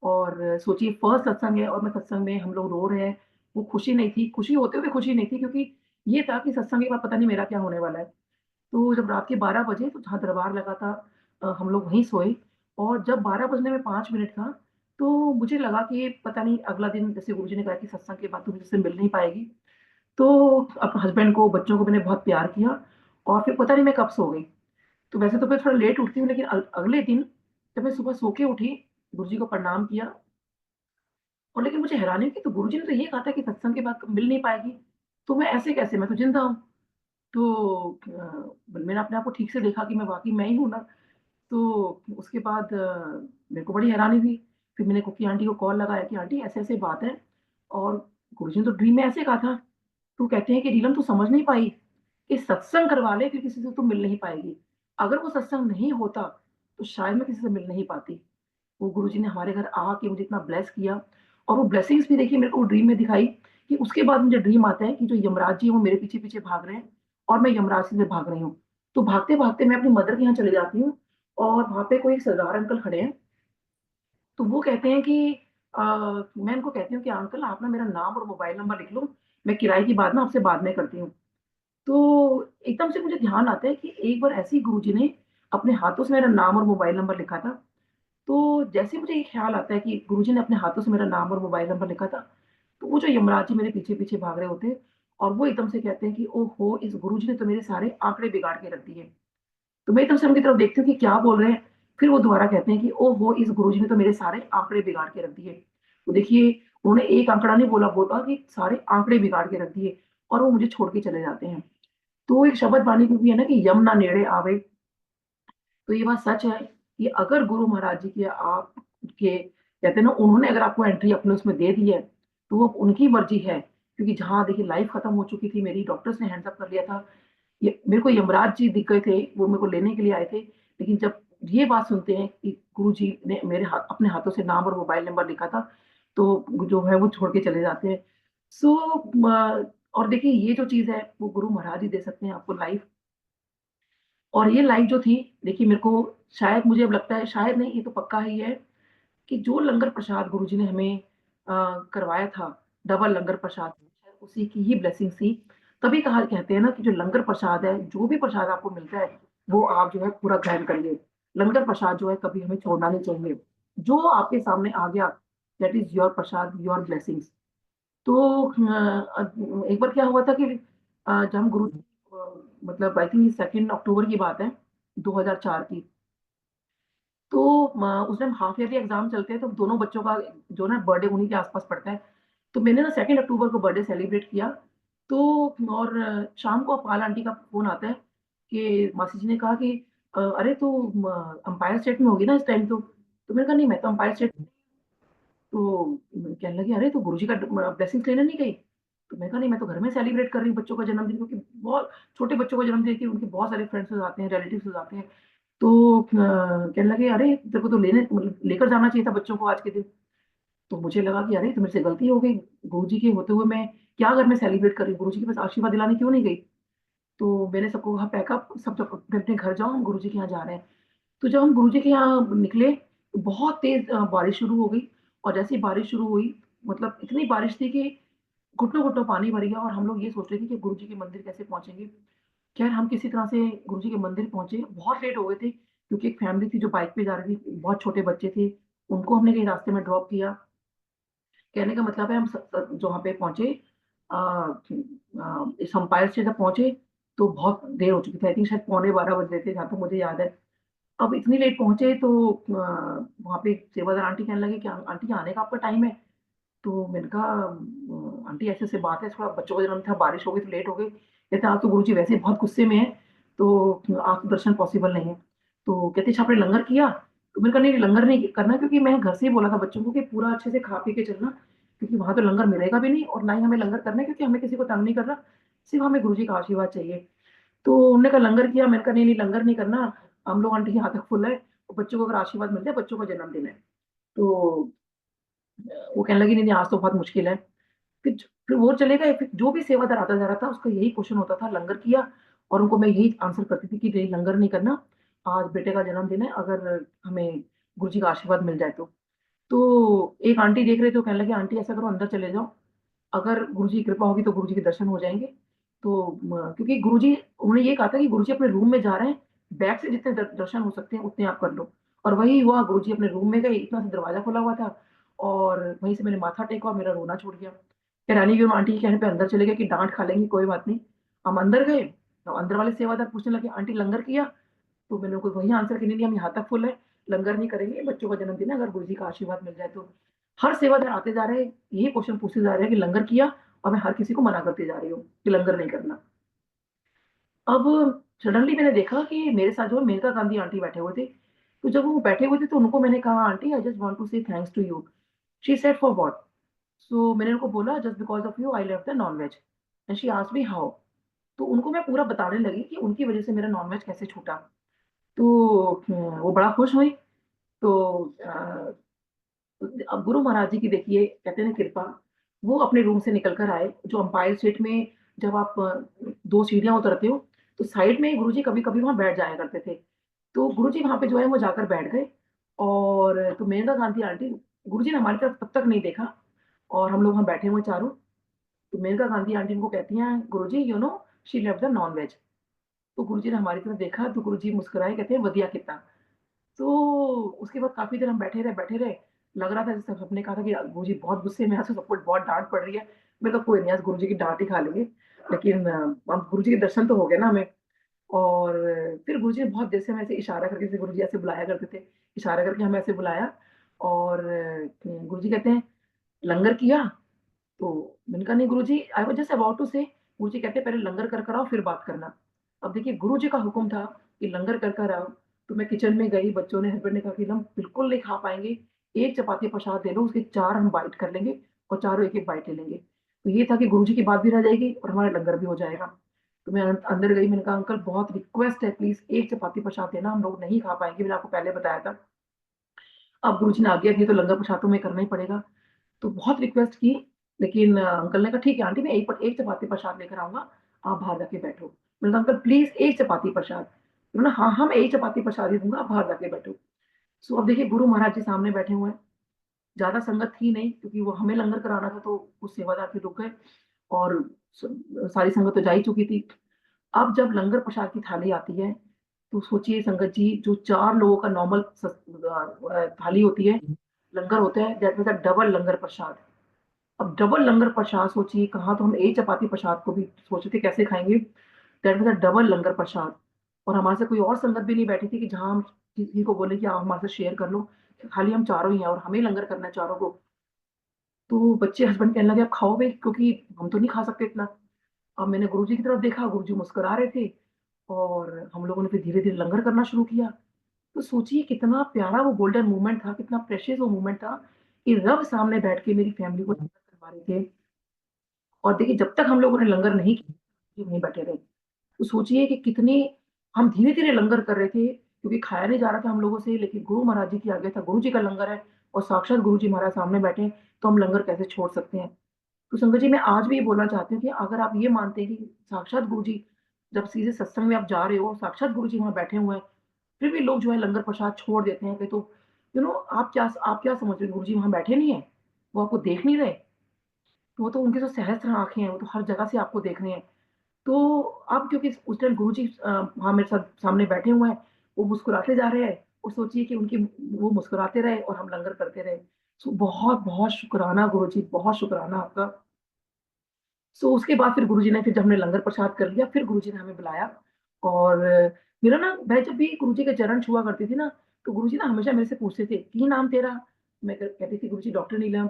और सोचिए फर्स्ट सत्संग है और मैं सत्संग में हम लोग रो रहे हैं। वो खुशी नहीं थी, खुशी होते हुए खुशी नहीं थी क्योंकि ये था कि सत्संग के बाद पता नहीं मेरा क्या होने वाला है। तो जब रात के 12 बजे तो जहाँ दरबार लगा था हम लोग वहीं सोए और जब 12 बजने में 5 मिनट था, तो मुझे लगा कि पता नहीं अगला दिन जैसे गुरुजी ने कहा कि सत्संग के बाद तू मुझसे मिल नहीं पाएगी। तो अब हस्बैंड को, बच्चों को मैंने बहुत प्यार किया और फिर पता नहीं मैं कब सो गई। तो वैसे तो मैं थोड़ा लेट उठती हूँ लेकिन अगले दिन जब मैं सुबह सो के उठी, गुरुजी को प्रणाम किया और लेकिन मुझे हैरानी हुई कि तो गुरुजी ने तो ये कहा था कि सत्संग के बाद मिल नहीं पाएगी, तो मैं ऐसे कैसे? मैं तो ज़िंदा हूँ। तो मैंने अपने आप को ठीक से देखा कि मैं वाक़ई मैं ही हूँ ना, तो उसके बाद मेरे को बड़ी हैरानी हुई। फिर मैंने कुकी आंटी को कॉल लगाया कि आंटी ऐसे-ऐसे बात है और गुरुजी ने तो ड्रीम में ऐसे कहा था। तो कहते हैं कि नीलम तू समझ नहीं पाई कि सत्संग करवा ले फिर किसी से तू मिल नहीं पाएगी। अगर वो सत्संग नहीं होता, तो शायद मैं किसी से मिल नहीं पाती। वो गुरुजी ने हमारे घर आके मुझे इतना ब्लेस किया और वो ब्लेसिंग्स भी देखिए मेरे को ड्रीम में दिखाई कि उसके बाद मुझे ड्रीम आता है कि जो यमराज जी हैं वो मेरे पीछे-पीछे भाग रहे हैं और मैं यमराज से भाग रही हूँ। तो भागते-भागते मैं अपनी मदर के यहाँ चली जाती हूँ और वहाँ पे कोई सरदार अंकल खड़े हैं। तो वो कहते हैं कि मैं उनको कहती हूँ कि अंकल आप ना मेरा नाम और मोबाइल नंबर लिख लो, मैं किराए की बात ना आपसे बाद में करती हूँ। तो एकदम से मुझे ध्यान आता है कि एक बार ऐसे ही गुरुजी ने अपने हाथों से मेरा नाम और मोबाइल नंबर लिखा था। तो जैसे ही मुझे ये ख़्याल आता है कि गुरुजी ने अपने हाथों से मेरा नाम और मोबाइल नंबर लिखा था, तो वो जो यमराज जी मेरे पीछे-पीछे भाग रहे होते हैं और वो एकदम से कहते हैं कि ओहो! इस गुरुजी ने तो मेरे सारे आँकड़े बिगाड़ के रख दिए। तो मैं एकदम से उनकी तरफ देखती हूँ कि क्या बोल रहे हैं? फिर वो दोबारा कहते हैं कि ओहो! इस गुरुजी ने तो मेरे सारे आँकड़े बिगाड़ के रख दिए। तो देखिए, उन्होंने एक आँकड़ा नहीं बोला, बोला कि सारे आँकड़े बिगाड़ के रख दिए और वो मुझे छोड़ के चले जाते हैं। तो एक शब्द वाणी में भी है ना कि यम ना नेड़े आवे। तो ये बात सच है कि अगर गुरु महाराज जी के आपके कहते हैं ना उन्होंने अगर आपको एंट्री अपने उसमें दे दी है, तो वो उनकी मर्ज़ी है। क्योंकि जहाँ देखिए लाइफ़ खत्म हो चुकी थी मेरी, डॉक्टर्स ने हैंड्स अप कर लिया था। ये मेरे को यमराज जी दिख गए थे, वो मेरे को लेने के लिए आए थे। लेकिन जब ये बात सुनते हैं कि गुरु जी ने मेरे अपने हाथों से नाम और मोबाइल नंबर लिखा था, तो जो है वो छोड़ के चले जाते हैं। सो म और देखिए ये जो चीज़ है, वो गुरु महाराज ही दे सकते हैं आपको लाइफ़। और ये लाइफ़ जो थी, देखिए मेरे को शायद मुझे अब लगता है शायद नहीं ये तो पक्का ही है कि जो लंगर प्रसाद गुरुजी ने हमें करवाया था, डबल लंगर प्रसाद, शायद उसी की ही ब्लेसिंग्स थी। तभी कहा कहते हैं ना कि जो लंगर प्रसाद है, जो भी प्रसाद आपको मिलता है, वो आप जो है पूरा ग्रहण करिए। लंगर प्रसाद जो है कभी हमें छोड़ना नहीं चाहिए। जो आपके सामने आ गया, that is your Prasad, your blessings. तो एक बार क्या हुआ था कि जब हम गुरु मतलब आई थिंक 2 अक्टूबर की बात है, 2004 की। तो उस टाइम हाफ ईयरली एग्ज़ाम चलते हैं, तो दोनों बच्चों का जो ना बर्थडे उन्हीं के आस-पास पड़ता है। तो मैंने ना 2 अक्टूबर को बर्थडे सेलिब्रेट किया। तो और शाम को पाल आंटी का फ़ोन आता है कि मासी जी ने कहा कि "अरे! तू एम्पायर स्टेट में होगी ना इस टाइम तो?" तो मैंने कहा, "नहीं, मैं तो एम्पायर स्टेट।" तो कहने लगी, "अरे! तू गुरुजी का ब्लेसिंग्स लेने नहीं गई?" तो मैंने कहा नहीं, मैं तो घर में सेलिब्रेट कर रही हूँ बच्चों का जन्मदिन, क्योंकि बहुत छोटे बच्चों का जन्मदिन थी, उनके बहुत सारे फ्रेंड्स हो जाते हैं, रिलेटिव्स हो जाते हैं। तो कहने लगे, अरे तेरे को तो लेने मतलब लेकर जाना चाहिए था बच्चों को आज के दिन। तो मुझे लगा कि अरे, तो मेरे से गलती हो गई, गुरुजी के होते हुए मैं क्या घर में सेलिब्रेट कर रही हूँ, गुरुजी के पास आशीर्वाद दिलाने क्यों नहीं गई। तो मैंने सबको कहा, पैकअप, सब जब अपने-अपने घर जाओ, हम गुरुजी के यहाँ जा रहे हैं। तो जब हम गुरुजी के यहाँ निकले, तो बहुत तेज़ बारिश शुरू हो गई, और जैसे ही बारिश शुरू हुई, मतलब इतनी बारिश थी कि घुटनों-घुटनों पानी भर गया, और हम लोग ये सोच रहे थे कि गुरुजी के मंदिर कैसे पहुँचेंगे। खैर हम किसी तरह से गुरुजी के मंदिर पहुँचे, बहुत लेट हो गए थे, क्योंकि एक फैमिली थी जो बाइक पे जा रही थी, बहुत छोटे बच्चे थे, उनको हमने कहीं रास्ते में ड्रॉप किया। कहने का मतलब है, हम स स जहाँ पे पहुँचे, इस एम्पायर स्टेट जब पहुँचे, तो बहुत देर हो चुकी थी, आई थिंक शायद पौने 12 बज रहे थे, जहाँ तक मुझे याद है। अब इतनी लेट पहुँचे तो वहाँ पे सेवादार आंटी कहने लगी कि आंटी आने का आपका टाइम है? तो मैंने कहा, आंटी ऐसे-ऐसे बात है, थोड़ा बच्चों का जन्म था, बारिश हो गई तो लेट हो गई। कहते आज तो गुरुजी वैसे ही बहुत गुस्से में हैं, तो आज तो दर्शन पॉसिबल नहीं है। तो कहती अच्छा आपने लंगर किया? तो मैंने कहा नहीं, लंगर नहीं करना, क्योंकि मैंने घर से ही बोला था बच्चों को कि पूरा अच्छे से खा पी के चलना, क्योंकि वहाँ तो लंगर मिलेगा भी नहीं, और ना ही हमें लंगर करना है, क्योंकि हमें किसी को तंग नहीं करना, सिर्फ़ हमें गुरुजी का आशीर्वाद चाहिए। तो उन्होंने कहा लंगर किया? मैंने कहा नहीं, नहीं लंगर नहीं करना, हम लोग आंटी यहाँ तक फुल है, बच्चों को अगर आशीर्वाद मिल जाए, बच्चों का जन्मदिन है। तो वो कहने लगी नहीं, नहीं आज तो बहुत मुश्किल है। फिर वो चले गए, फिर जो भी सेवादार आता जा रहा था, उसका यही क्वेश्चन होता था, लंगर किया? और उनको मैं यही आंसर करती थी कि नहीं, लंगर नहीं करना, आज बेटे का जन्मदिन है, अगर हमें गुरुजी का आशीर्वाद मिल जाए तो। तो एक आंटी देख रहे थे, वो कहने लगे, "आंटी ऐसा करो, अंदर चले जाओ, अगर गुरुजी की कृपा होगी तो गुरुजी के दर्शन हो जाएँगे।" तो क्योंकि गुरुजी, उन्होंने ये कहा था कि गुरुजी अपने रूम में जा रहे हैं, बैक से जितने दर्शन हो सकते हैं उतने आप कर लो। और वही हुआ, गुरुजी अपने रूम में गए, इतना सा दरवाज़ा खुला हुआ था, और वहीं से मैंने माथा टेका और मेरा रोना छूट गया। फिर रानी की आंटी के कहने पे अंदर चले गए कि डाँट खा लेंगी, कोई बात नहीं। हम अंदर गए, तो अंदर वाले सेवादार पूछने लगे, "आंटी लंगर किया?" तो मैंने उनको वही आंसर कि नहीं-नहीं हम यहाँ तक फुल है, लंगर नहीं करेंगे, बच्चों का जन्मदिन है, अगर गुरुजी का आशीर्वाद मिल जाए तो। हर सेवादार आते जा रहे हैं, यही क्वेश्चन पूछते जा रहे हैं कि लंगर किया? और मैं हर किसी को मना करती जा रही हूँ कि लंगर नहीं करना। अब सडनली मैंने देखा कि मेरे साथ जो है मेनका गांधी आंटी बैठे हुए थे। तो जब वो बैठे हुए थे तो उनको मैंने कहा, "aunty I just want to say thanks to you." She said, "for what?" So मैंने उनको बोला, "just because of you I left the non veg." And she asked me how? तो उनको मैं पूरा बताने लगी कि उनकी वज़ह से मेरा नॉन-वेज कैसे छूटा। तो वो बड़ा खुश हुईं। तो अब गुरु महाराज जी की देखिए, कहते हैं ना कृपा, वो अपने रूम से निकल कर आए, जो एम्पायर स्टेट में जब आप 2 सीढ़ियाँ उतरते हो, तो साइड में गुरुजी कभी-कभी वहाँ बैठ जाया करते थे। तो गुरुजी वहाँ पे जो है वो जाकर बैठ गए, और तो मेनका गांधी आंटी, गुरुजी ने हमारी तरफ तब तक नहीं देखा, और हम लोग वहाँ बैठे हुए चारों। तो मेनका गांधी आंटी उनको कहती हैं, "Guruji you know she left the non veg." तो गुरुजी ने हमारी तरफ देखा, तो गुरुजी मुस्कुराए, कहते हैं, "वधिया कित्ता।" तो उसके बाद काफ़ी देर हम बैठे रहे। लग रहा था जैसे सबने कहा था कि गुरुजी बहुत गुस्से में हैं, आज तो सबको बहुत डाँट पड़ रही है। मैं कहा कोई नहीं, आज गुरुजी की डाँट ही खा लेंगे। लेकिन अब गुरुजी के दर्शन तो हो गए ना हमें। और फिर गुरुजी ने बहुत देर से हमें ऐसे इशारा करके, जैसे गुरुजी ऐसे बुलाया करते थे, इशारा करके हमें ऐसे बुलाया, और गुरुजी कहते हैं, "लंगर किया?" तो मैंने कहा, "नहीं Guruji, I was just about to say." Guruji कहते हैं, "पहले लंगर कर कर आओ, फिर बात करना।" अब देखिए गुरुजी का हुक्म था कि लंगर कर कर आओ, तो मैं किचन में गई, बच्चों ने, हस्बैंड ने कहा कि हम बिल्कुल नहीं खा पाएँगे, 1 चपाती प्रसाद दे दो, उसके 4 हम बाइट कर लेंगे, और चारों एक-एक बाइट ले लेंगे। तो ये था कि गुरुजी की बात भी रह जाएगी और हमारा लंगर भी हो जाएगा। तो मैं अंदर गई, मैंने कहा, "अंकल बहुत रिक्वेस्ट है, प्लीज़ 1 चपाती प्रसाद देना, हम लोग नहीं खा पाएँगे।" मैंने आपको पहले बताया था। अब गुरुजी ने आज्ञा दी तो लंगर प्रसाद तो हमें करना ही पड़ेगा। तो बहुत रिक्वेस्ट की, लेकिन अंकल ने कहा, "ठीक है आंटी, मैं एक चपाती प्रसाद लेकर आऊँगा, आप बाहर जाके बैठो।" मैंने कहा, "अंकल प्लीज़ 1 चपाती प्रसाद।" उन्होंने, "हाँ, हाँ, मैं 1 चपाती प्रसाद ही दूँगा, आप बाहर जाके बैठो।" सो अब देखिए गुरु महाराज जी सामने बैठे हुए हैं, ज़्यादा संगत थी नहीं, क्योंकि वो हमें लंगर कराना था, तो कुछ सेवादार फिर रुक गए, और स सारी संगत तो जा ही चुकी थी। अब जब लंगर प्रसाद की थाली आती है, तो सोचिए संगत जी, जो 4 लोगों का नॉर्मल थाली होती है, लंगर होता है, दैट वाज़ अ डबल लंगर प्रसाद। अब डबल लंगर प्रसाद सोचिए, कहाँ तो हम एक चपाती प्रसाद को भी सोच रहे थे कैसे खाएँगे, दैट वाज़ अ डबल लंगर प्रसाद। और हमारे साथ कोई और संगत भी नहीं बैठी थी कि जहाँ हम किसी को बोले कि आप हमारे साथ शेयर कर लो, खाली हम चारों ही हैं और हमें लंगर करना है चारों को। तो बच्चे, हस्बैंड कहने लगे, "आप खाओ भई, क्योंकि हम तो नहीं खा सकते इतना।" अब मैंने गुरुजी की तरफ देखा, गुरुजी मुस्कुरा रहे थे, और हम लोगों ने फिर धीरे-धीरे लंगर करना शुरू किया। तो सोचिए कितना प्यारा वो गोल्डन मोमेंट था, कितना प्रेशियस वो मोमेंट था कि रब सामने बैठ के मेरी फैमिली को लंगर करवा रहे थे। और देखिए जब तक हम लोगों ने लंगर नहीं किया, वहीं बैठे रहे। तो सोचिए कि कितनी हम धीरे-धीरे लंगर कर रहे थे, क्योंकि खाया नहीं जा रहा था हम लोगों से, लेकिन गुरु महाराज जी की आज्ञा था, गुरु जी का लंगर है और साक्षात गुरु जी महाराज सामने बैठे हैं, तो हम लंगर कैसे छोड़ सकते हैं? तो संगत जी, मैं आज भी ये बोलना चाहती हूँ कि अगर आप ये मानते हैं कि साक्षात गुरु जी, जब सीधे सत्संग में आप जा रहे हो, साक्षात गुरु जी वहाँ बैठे हुए हैं, फिर भी लोग जो है लंगर प्रसाद छोड़ देते हैं, कहीं तो आप क्या समझ रहे हो, गुरु जी वहाँ बैठे नहीं हैं? वो आपको देख नहीं रहे? वो तो उनकी जो सहस्त्र आँखें हैं, वो तो हर जगह से आपको देख रहे हैं। तो अब क्योंकि उस टाइम गुरुजी वहाँ मेरे साथ सामने बैठे हुए हैं, वो मुस्कुराते जा रहे हैं और सोचिए कि उनकी वो मुस्कुराते रहे और हम लंगर करते रहे। सो बहुत-बहुत शुकराना गुरुजी, बहुत शुकराना आपका। सो उसके बाद फिर गुरुजी ने, फिर जब हमने लंगर प्रसाद कर लिया, फिर गुरुजी ने हमें बुलाया और मेरा ना, मैं जब भी गुरुजी के चरण छुआ करती थी ना, तो गुरुजी ना हमेशा मेरे से पूछते थे, "की नाम तेरा?" मैं कहती थी, "गुरुजी डॉक्टर नीलम।"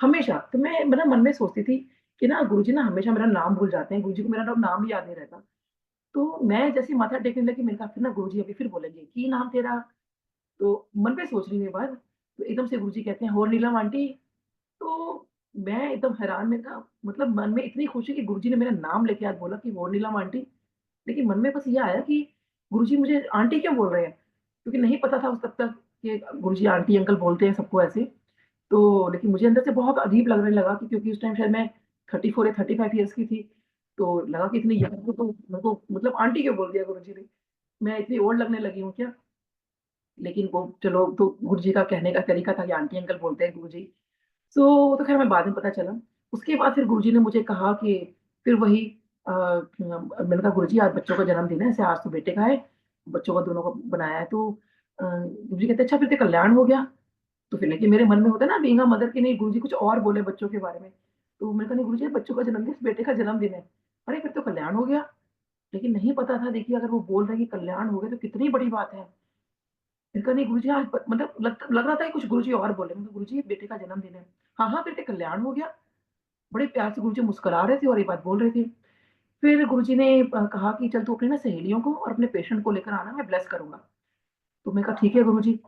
हमेशा। तो मैं मतलब मन में सोचती थी कि ना गुरुजी ना हमेशा मेरा नाम भूल जाते हैं, गुरुजी को मेरा नाम ही याद नहीं रहता। तो मैं जैसे ही माथा टेकने लगी, मैंने कहा फिर ना गुरुजी अभी फिर बोलेंगे, "की नाम तेरा?" तो मन में सोच रही हूँ ये बात, तो एकदम से गुरुजी कहते हैं, "होर नीलम आंटी।" तो मैं एकदम हैरान, मैंने कहा मतलब मन में इतनी खुशी कि गुरुजी ने मेरा नाम लेके आज बोला कि होर नीलम आंटी। लेकिन मन में बस ये आया कि गुरुजी मुझे आंटी क्यों बोल रहे हैं? क्योंकि नहीं पता था उस तब तक कि गुरुजी आंटी अंकल बोलते हैं सबको ऐसे। तो लेकिन मुझे अंदर से बहुत अजीब लगने लगा कि क्योंकि उस टाइम शायद मैं 34 या 35 इयर्स की थी। तो लगा कि इतनी यंग को तो मेरे को मतलब आंटी क्यों बोल दिया गुरुजी ने? मैं इतनी ओल्ड लगने लगी हूँ क्या? लेकिन वो चलो, तो गुरुजी का कहने का तरीका था कि आंटी अंकल बोलते हैं गुरुजी। सो वो तो ख़ैर हमें बाद में पता चला। उसके बाद फिर गुरुजी ने मुझे कहा कि फिर वही मैंने कहा गुरुजी आज बच्चों का जन्मदिन है, ऐसे आज तो बेटे का है, बच्चों का दोनों का बनाया है, तो गुरुजी कहते हैं अच्छा फिर तो कल्याण हो गया। तो फिर लेकिन मेरे मन में होता है ना बीइंग अ मदर कि नहीं गुरुजी कुछ और बोले बच्चों के बारे में। तो मैंने कहा नहीं गुरुजी बच्चों का जन्मदिन, बेटे का जन्मदिन है। अरे फिर तो कल्याण हो गया। लेकिन नहीं पता था, देखिए अगर वो बोल रहे हैं कि कल्याण हो गया तो कितनी बड़ी बात है। मैंने कहा नहीं गुरुजी आज मतलब लग रहा था कि कुछ गुरुजी और बोले। मैंने कहा गुरुजी बेटे का जन्मदिन है। हाँ, हाँ, फिर तो कल्याण हो गया। बड़े प्यार से गुरुजी मुस्कुरा रहे थे और ये बात बोल रहे थे। फिर गुरुजी ने कहा कि चल तू अपनी ना सहेलियों को और अपने पेशेंट को लेकर आना, मैं ब्लेस करूँगा। तो मैंने कहा ठीक है गुरुजी।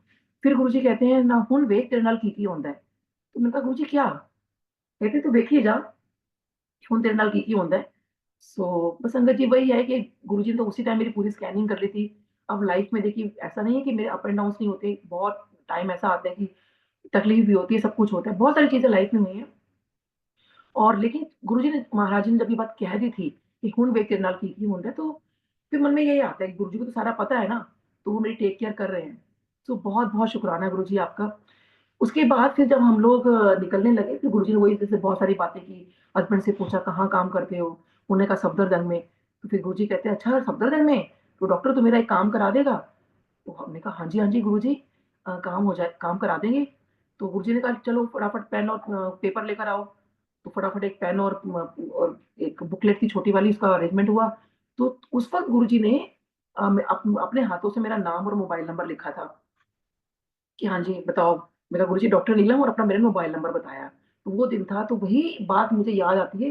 फिर गुरुजी कहते हैं ना हुन वेख तेरे नाल की होंदा है। तो मैंने कहा गुरुजी क्या? कहते तू देखिए जा, ਹੁਣ तेरे नाल की होंदा है। सो बस संगत जी वही है कि गुरुजी ने तो उसी टाइम मेरी पूरी स्कैनिंग कर ली थी। अब लाइफ में देखिए ऐसा नहीं है कि मेरे अप एंड डाउन्स नहीं होते, बहुत टाइम ऐसा आता है कि तकलीफ भी होती है, सब कुछ होता है, बहुत सारी चीज़ें लाइफ में हुई हैं। और लेकिन गुरुजी ने महाराज जी ने जब ये बात कह दी थी कि हुन वे तेरे नाल की होंदा है, तो फिर मन में यही आता है कि गुरुजी को तो सारा पता है ना, तो वो मेरी टेक केयर कर रहे हैं। सो बहुत-बहुत शुकराना गुरुजी आपका। उसके बाद फिर जब हम लोग निकलने लगे, फिर गुरुजी ने वही जैसे बहुत सारी बातें की। हस्बैंड से पूछा, "कहाँ काम करते हो?" उन्होंने कहा, "सफदरजंग में।" तो फिर गुरुजी कहते हैं, "अच्छा सफदरजंग में? तो डॉक्टर तो मेरा एक काम करा देगा?" तो हमने कहा, "हाँ जी, हाँ जी गुरुजी काम हो जाए काम करा देंगे।" तो गुरुजी ने कहा, "चलो फटाफट पेन और पेपर लेकर आओ।" तो फटाफट एक पेन और एक बुकलेट थी छोटी वाली, उसका अरेंजमेंट हुआ। तो उस वक़्त गुरुजी ने अपने हाथों से मेरा नाम और मोबाइल नंबर लिखा था। कि हाँ जी, बताओ। मेरा गुरुजी डॉक्टर नीलम और अपना मैंने मोबाइल नंबर बताया। तो वो दिन था, तो वही बात मुझे याद आती है।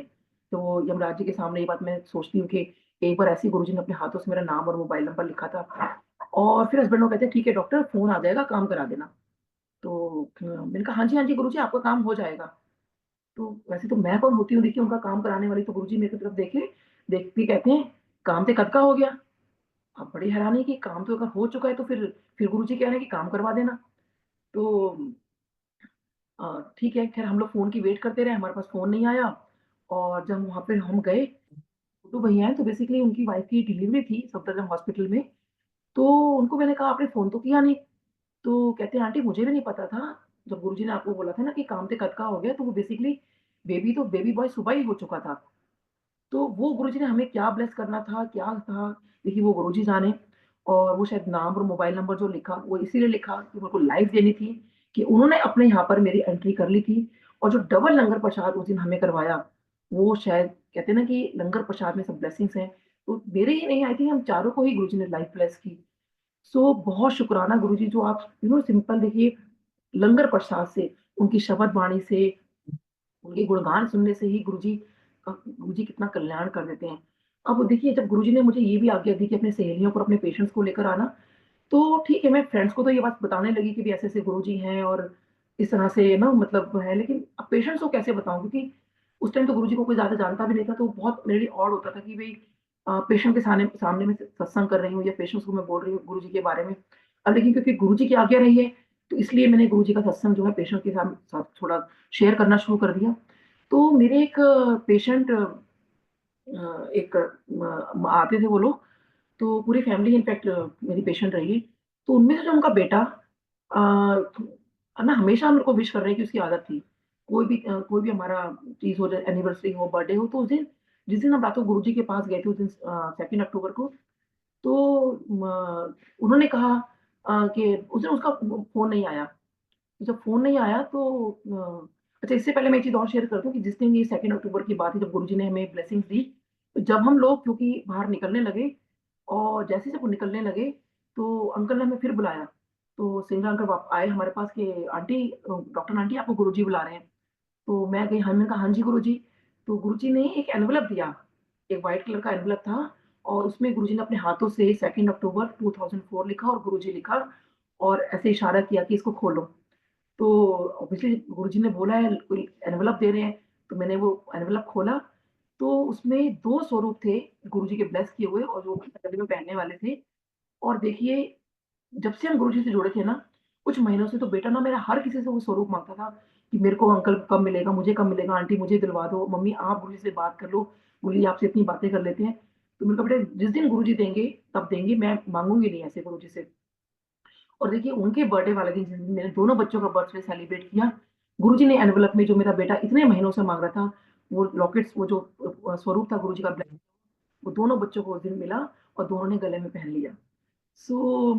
तो यमराज जी के सामने ये बात मैं सोचती हूँ कि एक बार ऐसे ही गुरुजी ने अपने हाथों से मेरा नाम और मोबाइल नंबर लिखा था। और फिर हस्बैंड वो कहते हैं, "ठीक है डॉक्टर, फ़ोन आ जाएगा, काम करा देना।" तो मैंने कहा, "हाँ जी, हाँ जी गुरुजी, आपका काम हो जाएगा।" तो वैसे तो मैं कौन होती हूँ देखिए उनका काम कराने वाली, तो गुरुजी मेरी तरफ देखे, देखते ही कहते हैं, "काम ते कद का हो गया?" अब बड़ी हैरानी कि काम तो अगर हो चुका है तो फिर गुरुजी कह रहे हैं कि काम करवा देना। तो ठीक है, ख़ैर हम लोग फ़ोन की वेट करते रहे, हमारे पास फ़ोन नहीं आया और जब वहाँ पे हम गए, छोटू भैया हैं, तो बेसिकली उनकी वाइफ़ की डिलीवरी थी सफदरजंग हॉस्पिटल में, तो उनको मैंने कहा, "आपने फ़ोन तो किया नहीं?" तो कहते हैं, "आंटी मुझे भी नहीं पता था, जब गुरुजी ने आपको बोला था ना कि काम ते कद का हो गया, तो वो बेसिकली बेबी बॉय सुबह ही हो चुका था।" तो वो गुरुजी ने हमें क्या ब्लेस करना था, क्या था, देखिए वो गुरुजी जाने। और वो शायद नाम और मोबाइल नंबर जो लिखा, वो इसीलिए लिखा कि मेरे को लाइफ़ देनी थी, कि उन्होंने अपने यहाँ पर मेरी एंट्री कर ली थी। और जो डबल लंगर प्रसाद उस दिन हमें करवाया, वो शायद कहते हैं ना कि लंगर प्रसाद में सब ब्लेसिंग्स हैं। तो मेरे ही नहीं, आई थिंक हम चारों को ही गुरुजी ने लाइफ़ ब्लेस की। सो बहुत शुकराना गुरुजी, जो आप सिंपल देखिए लंगर प्रसाद से, उनकी शब्द वाणी से, उनके गुणगान सुनने से ही गुरुजी कितना कल्याण कर देते हैं। अब देखिए जब गुरुजी ने मुझे ये भी आज्ञा दी कि अपनी सहेलियों को और अपने पेशेंट्स को लेकर आना, तो ठीक है, मैं फ्रेंड्स को तो ये बात बताने लगी कि भी ऐसे-ऐसे गुरुजी हैं और इस तरह से ना मतलब है, लेकिन अब पेशेंट्स को कैसे बताऊँ? क्योंकि उस टाइम तो गुरुजी को कोई ज़्यादा जानता भी नहीं था, तो बहुत मेरे लिए ऑड होता था कि भई पेशेंट के सामने में सत्संग कर रही हूँ या पेशेंट्स को मैं बोल रही हूँ गुरुजी के बारे में। अब लेकिन क्योंकि गुरुजी की आज्ञा रही है, तो इसलिए मैंने गुरुजी का सत्संग जो है पेशेंट के साथ थोड़ा शेयर करना शुरू कर दिया। तो मेरे एक पेशेंट एक आते थे वो लोग, तो पूरी फैमिली इनफैक्ट मेरी पेशेंट रही। तो उनमें से जो उनका बेटा ना हमेशा मेरे को विश कर रहे हैं कि उसकी आदत थी। कोई भी हमारा चीज़ हो जाए, एनिवर्सरी हो, बर्थडे हो, तो उस दिन जिस दिन हम रात को गुरुजी के पास गए थे उस दिन 2 अक्टूबर को, तो म उन्होंने कहा कि उस दिन उसका फ़ोन नहीं आया। जब फ़ोन नहीं आया तो अच्छा, इससे पहले मैं एक चीज़ और शेयर कर दूँ कि जिस दिन ये 2 अक्टूबर की बात है जब गुरुजी ने हमें ब्लेसिंग्स दी, तो जब हम लोग क्योंकि बाहर निकलने लगे और जैसे ही जब वो निकलने लगे, तो अंकल ने हमें फिर बुलाया। तो सिंघा अंकल आए हमारे पास कि आंटी डॉक्टर आंटी आपको गुरुजी बुला रहे हैं। तो मैं गई, हाँ, मैंने कहा, "हाँ जी गुरुजी।" तो गुरुजी ने एक एनवेलप दिया, एक व्हाइट कलर का एनवेलप था और उसमें गुरुजी ने अपने हाथों से 2 अक्टूबर 2004 लिखा और गुरुजी लिखा और ऐसे इशारा किया कि इसको खोलो। तो ऑब्वियसली गुरुजी ने बोला है कोई एनवेलप दे रहे हैं, तो मैंने वो एनवेलप खोला, तो उसमें 2 स्वरूप थे गुरुजी के ब्लेस किए हुए और जो गले में पहनने वाले थे। और देखिए, जब से हम गुरुजी से जुड़े थे ना, कुछ महीनों से तो बेटा ना मेरा हर किसी से वो स्वरूप माँगता था कि मेरे को अंकल कब मिलेगा, मुझे कब मिलेगा, आंटी मुझे दिलवा दो, मम्मी आप गुरुजी से बात कर लो, गुरुजी आपसे इतनी बातें कर लेते हैं। तो मैंने कहा बेटा जिस दिन गुरुजी देंगे, तब देंगे, मैं माँगूँगी नहीं ऐसे गुरुजी से। और देखिए उनके बर्थडे वाले दिन जिस दिन मैंने दोनों बच्चों का बर्थडे सेलिब्रेट किया, गुरुजी ने एनवेलप में जो मेरा बेटा इतने महीनों से माँग रहा था, वो लॉकेट्स वो जो स्वरूप था गुरुजी का ब्लेसिंग, वो दोनों बच्चों को उस दिन मिला और दोनों ने गले में पहन लिया। सो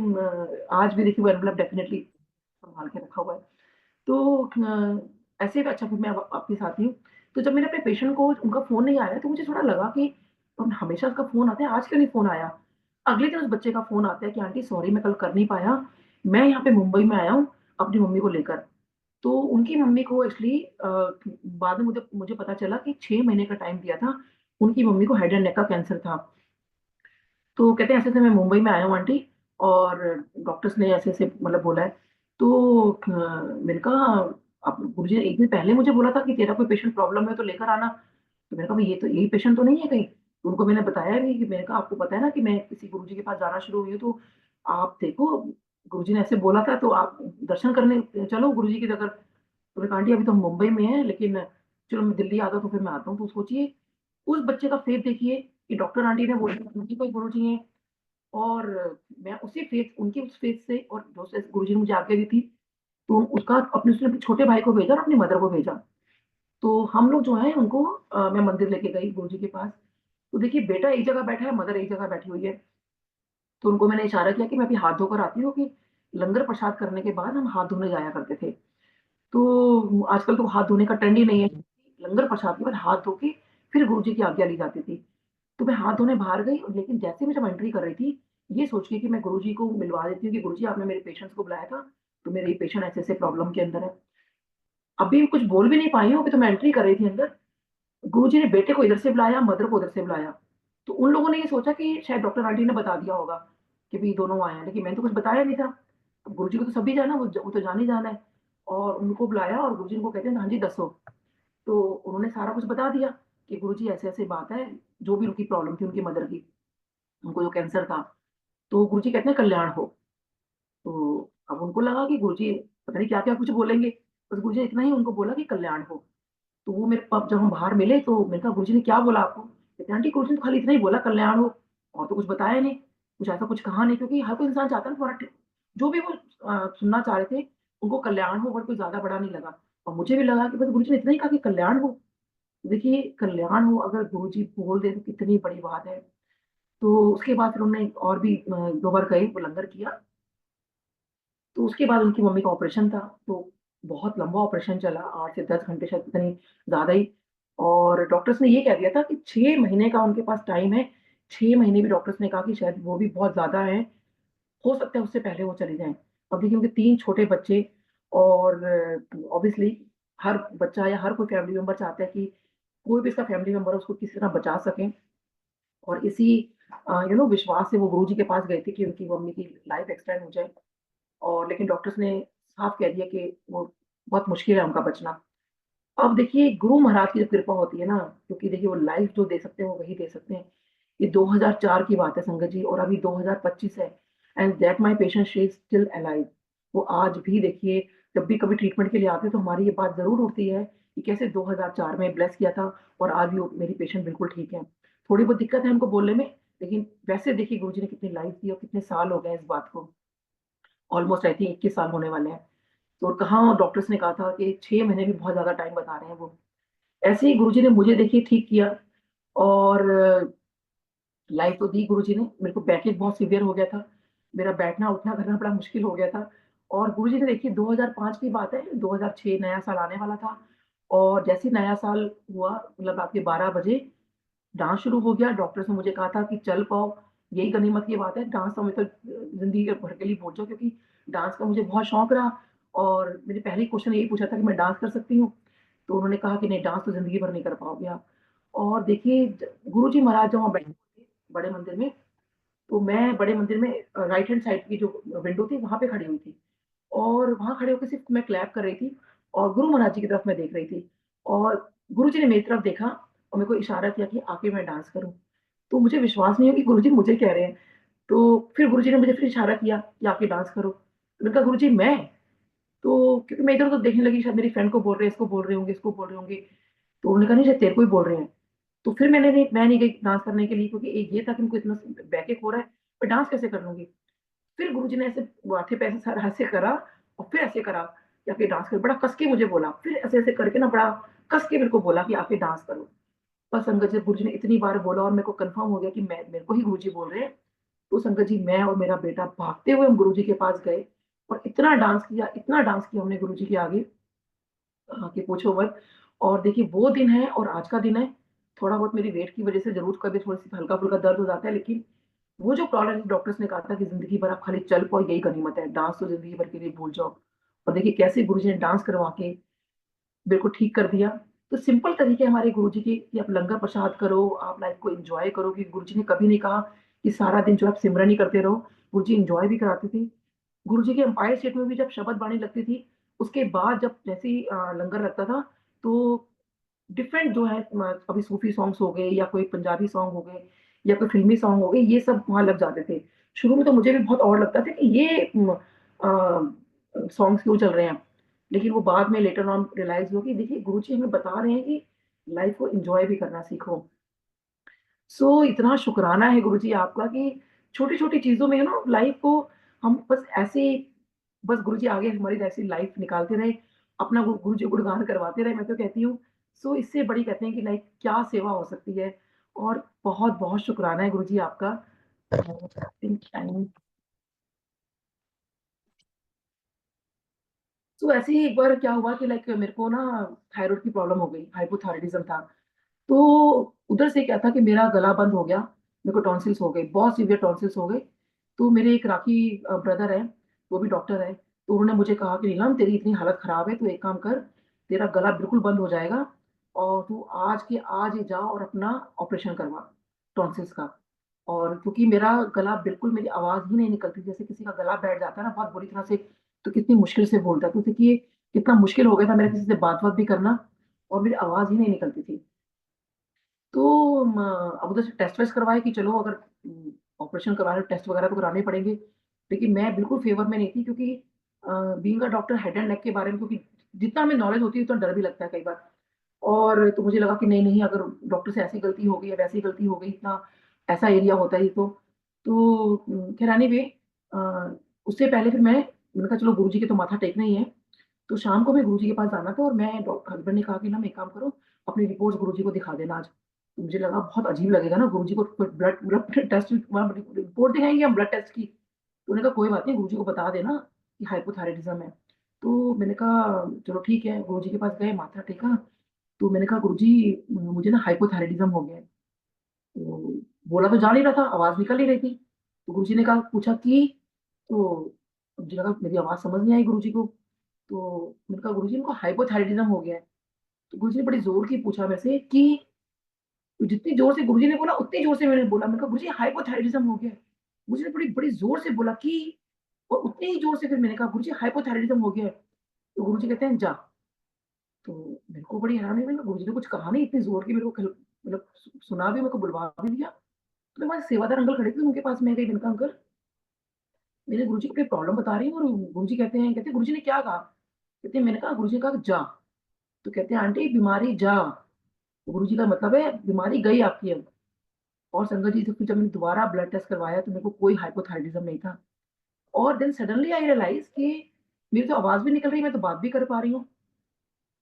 आज भी देखिए वो एनवेलप डेफ़िनिटली सँभाल के रखा हुआ है। तो ऐसे भी अच्छा फिर मैं अब वापस आती हूँ। तो जब मैंने अपने पेशेंट को उनका फ़ोन नहीं आया तो मुझे थोड़ा लगा कि हमेशा उसका फ़ोन आता है, आज क्यों नहीं फ़ोन आया? अगले दिन उस बच्चे का फ़ोन आता है कि आंटी सॉरी मैं कल कर नहीं पाया, मैं यहाँ पे मुंबई में आया हूँ अपनी मम्मी को लेकर। तो उनकी मम्मी को एक्चुअली बाद में मुझे मुझे पता चला कि 6 महीने का टाइम दिया था, उनकी मम्मी को हेड एंड नेक का कैंसर था। तो कहते हैं ऐसे-ऐसे मैं मुंबई में आया हूँ आंटी और डॉक्टर्स ने ऐसे-ऐसे मतलब बोला है। तो मैंने कहा अब गुरुजी ने एक दिन पहले मुझे बोला था कि तेरा कोई पेशेंट प्रॉब्लम है तो लेकर आना। तो मैंने कहा भई ये तो यही पेशेंट तो नहीं है कहीं? तो उनको मैंने बताया भी कि मैंने कहा आपको पता है ना कि मैं किसी गुरुजी के पास जाना शुरू हुई हूँ तो आप देखो गुरुजी ने ऐसे बोला था तो आप दर्शन करने चलो गुरुजी की जगह। तो मैंने कहा आंटी अभी तो हम मुंबई में हैं लेकिन चलो मैं दिल्ली आता हूँ तो फिर मैं आता हूँ। तो सोचिए उस बच्चे का फेथ देखिए कि डॉक्टर आंटी ने बोला उनकी कोई गुरुजी हैं और मैं उसी फेथ उनके उस फेथ से और जो से गुरुजी ने मुझे आज्ञा दी थी, तो उसका अपने उसने अपने छोटे भाई को भेजा और अपनी मदर को भेजा। तो हम लोग जो हैं उनको मैं मंदिर लेके गई गुरुजी के पास। तो देखिए बेटा एक जगह बैठा है, मदर एक जगह बैठी हुई है। तो उनको मैंने इशारा किया कि मैं अभी हाथ धोकर आती हूँ कि लंगर प्रसाद करने के बाद हम हाथ धोने जाया करते थे। तो आजकल तो हाथ धोने का ट्रेंड ही नहीं है। लंगर प्रसाद के बाद हाथ धो के फिर गुरुजी की आज्ञा ली जाती थी। तो मैं हाथ धोने बाहर गई और लेकिन जैसे मैं जब एंट्री कर रही थी, ये सोच के कि मैं गुरुजी को मिलवा देती हूँ कि गुरुजी आपने मेरे पेशेंट्स को बुलाया था, तो मेरे ये पेशेंट ऐसे-ऐसे प्रॉब्लम के अंदर है। अभी कुछ बोल भी नहीं पाई हूँ, अभी तो मैं एंट्री कर रही थी अंदर। गुरुजी ने बेटे को इधर से बुलाया, मदर को उधर से बुलाया। तो उन लोगों ने ये सोचा कि शायद डॉक्टर आंटी ने बता दिया होगा कि भई दोनों आए हैं, लेकिन मैंने तो कुछ बताया नहीं था। अब गुरुजी को तो सभी जाना, वो तो जान ही जाना है और उनको बुलाया और गुरुजी उनको कहते हैं, "हाँ जी, दसो।" तो उन्होंने सारा कुछ बता दिया कि गुरुजी ऐसे-ऐसे बात है, जो भी उनकी प्रॉब्लम थी उनकी मदर की, उनको जो कैंसर था। तो गुरुजी कहते हैं, "कल्याण हो।" तो अब उनको लगा कि गुरुजी पता नहीं क्या-क्या कुछ बोलेंगे, बस गुरुजी ने इतना ही उनको बोला कि कल्याण हो। तो वो मेरे पास जब हम बाहर मिले तो मैंने कहा गुरुजी ने क्या बोला आपको? कहते हैं आंटी गुरुजी ने तो खाली इतना ही बोला कल्याण हो और तो कुछ बताया नहीं, कुछ ऐसा कुछ कहा नहीं क्योंकि हर कोई इंसान चाहता है ना थोड़ा जो भी वो सुनना चाह रहे थे, उनको कल्याण हो बट कोई ज़्यादा बड़ा नहीं लगा और मुझे भी लगा कि बस गुरुजी ने इतना ही कहा कि कल्याण हो। देखिए कल्याण हो अगर गुरुजी बोल दें तो कितनी बड़ी बात है। तो उसके बाद फिर उन्होंने और भी 2 बार गए, वो लंगर किया तो उसके बाद उनकी मम्मी का ऑपरेशन था, तो बहुत लंबा ऑपरेशन चला 8 से 10 घंटे शायद इतनी ज़्यादा ही और डॉक्टर्स ने ये कह दिया था कि 6 महीने का उनके पास टाइम है, 6 महीने भी डॉक्टर्स ने कहा कि शायद वो भी बहुत ज़्यादा है, हो सकता है उससे पहले वो चले जाएँ। अब देखिए उनके 3 छोटे बच्चे और ऑब्वियसली हर बच्चा या हर कोई फैमिली मेंबर चाहता है कि कोई भी इसका फैमिली मेंबर है उसको किसी तरह बचा सकें और इसी विश्वास से वो गुरुजी के पास गए थे कि उनकी मम्मी की लाइफ एक्सटेंड हो जाए। और लेकिन डॉक्टर्स ने साफ कह दिया कि वो बहुत मुश्किल है उनका बचना। अब देखिए गुरु महाराज की जब कृपा होती है ना, क्योंकि देखिए वो लाइफ जो दे सकते हैं वो वही दे सकते हैं। ये 2004 की बात है संगत जी, और अभी 2025 है, and that my patient she is still alive. वो आज भी देखिए जब भी कभी ट्रीटमेंट के लिए आते हैं तो हमारी ये बात ज़रूर उठती है कि कैसे 2004 में ब्लेस किया था और आज भी वो मेरी पेशेंट बिल्कुल ठीक है। थोड़ी बहुत दिक्कत है हमको बोलने में, लेकिन वैसे देखिए गुरुजी ने कितनी लाइफ दी और कितने साल हो गए हैं इस बात को। ऑलमोस्ट आई थिंक 21 साल होने वाले हैं। तो कहाँ डॉक्टर्स ने कहा था कि 6 महीने भी बहुत ज़्यादा टाइम बता रहे हैं वो। ऐसे ही गुरुजी ने मुझे देखिए ठीक किया, और लाइफ तो दी गुरुजी ने। मेरे को बैकएक बहुत सीवियर हो गया था। मेरा बैठना-उठना करना बड़ा मुश्किल हो गया था, और गुरुजी ने देखिए 2005 की बात है, 2006 नया साल आने वाला था, और जैसे ही नया साल हुआ, मतलब रात के 12 बजे डांस शुरू हो गया। डॉक्टर्स ने मुझे कहा था कि चल पाओ, यही गनीमत की बात है। डांस तो मैं तो ज़िंदगी भर के लिए भूल जाऊँ, क्योंकि डांस का मुझे बहुत शौक रहा, और मैंने पहले ही क्वेश्चन यही पूछा था कि मैं डांस कर सकती हूँ? तो उन्होंने कहा कि नहीं, डांस तो ज़िंदगी भर नहीं कर पाओगे आप। और देखिए गुरुजी महाराज जहाँ बैठे थे बड़े मंदिर में, तो मैं बड़े मंदिर में राइट हैंड साइड की जो विंडो थी वहाँ पे खड़ी हुई थी, और वहाँ खड़े होके सिर्फ़ मैं क्लैप कर रही थी, और गुरु महाराज जी की तरफ मैं देख रही थी, और गुरुजी ने मेरी तरफ देखा और मेरे को इशारा किया कि आके मैं डांस करूँ। तो मुझे विश्वास नहीं हुआ कि गुरुजी मुझे कह रहे हैं। तो फिर गुरुजी ने मुझे फिर इशारा किया कि आके डांस करो। तो मैंने कहा गुरुजी मैं? तो क्योंकि मैं इधर-उधर देखने लगी, शायद मेरी फ्रेंड को बोल रहे हैं, इसको बोल रहे होंगे, इसको बोल रहे होंगे। तो उन्होंने कहा नहीं, शायद तेरे को ही बोल रहे हैं। तो फिर मैं नहीं गई डांस करने के लिए, क्योंकि एक ये था कि उनको इतना बैकएक हो रहा है, मैं डांस कैसे कर लूँगी? फिर गुरुजी ने ऐसे माथे पे ऐसे सर ऐसे करा, और फिर ऐसे करा कि आके डांस करो। बड़ा कस के मुझे बोला। फिर ऐसे-ऐसे करके ना बड़ा कस के मेरे को बोला कि आके डांस करो। बस संगत जी, गुरुजी ने इतनी बार बोला और मेरे को कन्फर्म हो गया कि मैं मेरे को ही गुरुजी बोल रहे हैं। तो संगत जी, मैं और मेरा बेटा भागते हुए हम गुरुजी के पास गए, और इतना डांस किया हमने गुरुजी के आगे कि पूछो मत। और देखिए वो दिन है और आज का दिन है। थोड़ा बहुत मेरी वेट की वज़ह से ज़रूर कभी थोड़ी-सी हल्का-फुल्का दर्द हो जाता है, लेकिन वो जो प्रॉब्लम डॉक्टर्स ने कहा था कि ज़िंदगी भर आप खाली चल पाओ, यही गनीमत है। डांस तो ज़िंदगी भर के लिए भूल जाओ। और देखिए कैसे गुरुजी ने डांस करवा के बिल्कुल ठीक कर दिया। तो सिंपल तरीके हमारे गुरुजी के कि आप लंगर प्रसाद करो, आप लाइफ़ को एन्जॉय करो, कि गुरुजी ने कभी नहीं कहा कि सारा दिन जो है आप सिमरन ही करते रहो। गुरुजी एन्जॉय भी कराते थे। गुरुजी के एम्पायर स्टेट में भी जब शबद बाणी लगती थी, उसके बाद जब जैसे ही लंगर लगता था, तो डिफरेंट जो है कभी सूफ़ी सॉन्ग्स हो गए या कोई पंजाबी सॉन्ग हो गए या कोई फ़िल्मी सॉन्ग हो गए, ये सब वहाँ लग जाते थे। शुरू में तो मुझे भी बहुत ऑड लगता था कि ये सॉन्ग्स क्यों चल रहे हैं। लेकिन वो बाद में लेटर ऑन रियलाइज़ हुआ कि देखिए गुरुजी हमें बता रहे हैं कि लाइफ़ को एन्जॉय भी करना सीखो। सो इतना शुकराना है गुरुजी आपका कि छोटी-छोटी चीज़ों में ना लाइफ़ को हम बस ऐसे बस गुरुजी आगे हमारी ऐसी लाइफ़ निकालते रहे, अपना गुरुजी गुणगान करवाते रहे, मैं तो कहती हूँ। सो इससे बड़ी कहते हैं कि लाइक क्या सेवा हो सकती है, और बहुत-बहुत शुकराना है गुरुजी आपका। सो ऐसे ही एक बार क्या हुआ कि लाइक मेरे को ना थायरॉइड की प्रॉब्लम हो गई, हाइपोथायरायडिज़्म था। तो उधर से क्या था कि मेरा गला बंद हो गया, मेरे को टॉन्सिल्स हो गए, बहुत सीवियर टॉन्सिल्स हो गए। तो मेरे एक राखी ब्रदर हैं, वो भी डॉक्टर हैं, तो उन्होंने मुझे कहा कि नीलम तेरी इतनी हालत खराब है, तू एक काम कर, तेरा गला बिल्कुल बंद हो जाएगा, और तू आज के आज ही जा और अपना ऑपरेशन करवा टॉन्सिल्स का। और क्योंकि मेरा गला बिल्कुल, मेरी आवाज़ ही नहीं निकलती, जैसे किसी का गला बैठ जाता है ना बहुत बुरी तरह से, तो कितनी मुश्किल से बोलता है। तो देखिए कितना मुश्किल हो गया था मेरा किसी से बात-वात भी करना, और मेरी आवाज़ ही नहीं निकलती थी। तो अब उधर से टेस्ट-वेस्ट करवाए कि चलो अगर ऑपरेशन करवाना है, टेस्ट वगैरह तो कराने ही पड़ेंगे। लेकिन मैं बिल्कुल फ़ेवर में नहीं थी, क्योंकि being a doctor head and neck के बारे में, क्योंकि जितना हमें नॉलेज होती है उतना डर भी लगता है कई बार। और तो मुझे लगा कि नहीं-नहीं, अगर डॉक्टर से ऐसी गलती हो गई या वैसी गलती हो गई, इतना ऐसा एरिया होता है ये तो। तो खैर एनीवे अ, उससे पहले फिर मैंने कहा चलो गुरुजी के तो माथा टेकना ही है। तो शाम को मैं गुरुजी के पास जाना था, और मैं हस्बैंड ने कहा कि ना एक काम करो, अपनी रिपोर्ट्स गुरुजी को दिखा देना आज। तो मुझे लगा बहुत अजीब लगेगा ना गुरुजी को कोई ब्लड ब्लड टेस्ट रिपोर्ट दिखाएँगे हम ब्लड टेस्ट की। तो उन्होंने कहा कोई बात नहीं, गुरुजी को बता देना कि हाइपोथायरायडिज़्म है। तो मैंने कहा चलो ठीक है, गुरुजी के पास गए, माथा टेका। तो मैंने कहा गुरुजी मुझे ना हाइपोथायरायडिज़्म हो गया है। तो बोला तो जा नहीं रहा था, आवाज़ निकल नहीं रही थी। तो गुरुजी ने कहा पूछा कि? तो मुझे लगा मेरी आवाज़ समझ नहीं आई गुरुजी को। तो मैंने कहा गुरुजी इनको हाइपोथायरायडिज़्म हो गया है। तो गुरुजी ने बड़ी ज़ोर की पूछा मेरे से कि जितनी ज़ोर से गुरुजी ने बोला उतनी ज़ोर से मैंने बोला। मैंने कहा गुरुजी हाइपोथायरायडिज़्म हो गया है। गुरुजी ने बड़ी बड़ी ज़ोर से बोला कि, और उतनी ही ज़ोर से फिर मैंने कहा गुरुजी हाइपोथायरायडिज़्म हो गया है। तो गुरुजी कहते हैं जा। तो मेरे को बड़ी हैरानी हुई, गुरुजी ने कुछ कहा नहीं इतनी ज़ोर की, मेरे को मतलब सुना भी, मेरे को बुलवा भी दिया। तो हमारे सेवादार अंकल खड़े थे, उनके पास मैं गई, मैंने कहा अंकल मेरे गुरुजी को कोई प्रॉब्लम बता रही हूँ, और गुरुजी कहते हैं गुरुजी ने क्या कहा? कहते हैं मैंने कहा गुरुजी ने कहा जा। तो कहते हैं आंटी बीमारी जा। गुरुजी का मतलब है बीमारी गई आपकी अब। और संगत जी तो फिर जब मैंने दोबारा ब्लड टेस्ट करवाया तो मेरे को कोई हाइपोथायराइडिज़्म नहीं था। और देन सडनली आई रियलाइज़ कि मेरी तो आवाज़ भी निकल रही है, मैं तो बात भी कर पा रही हूँ।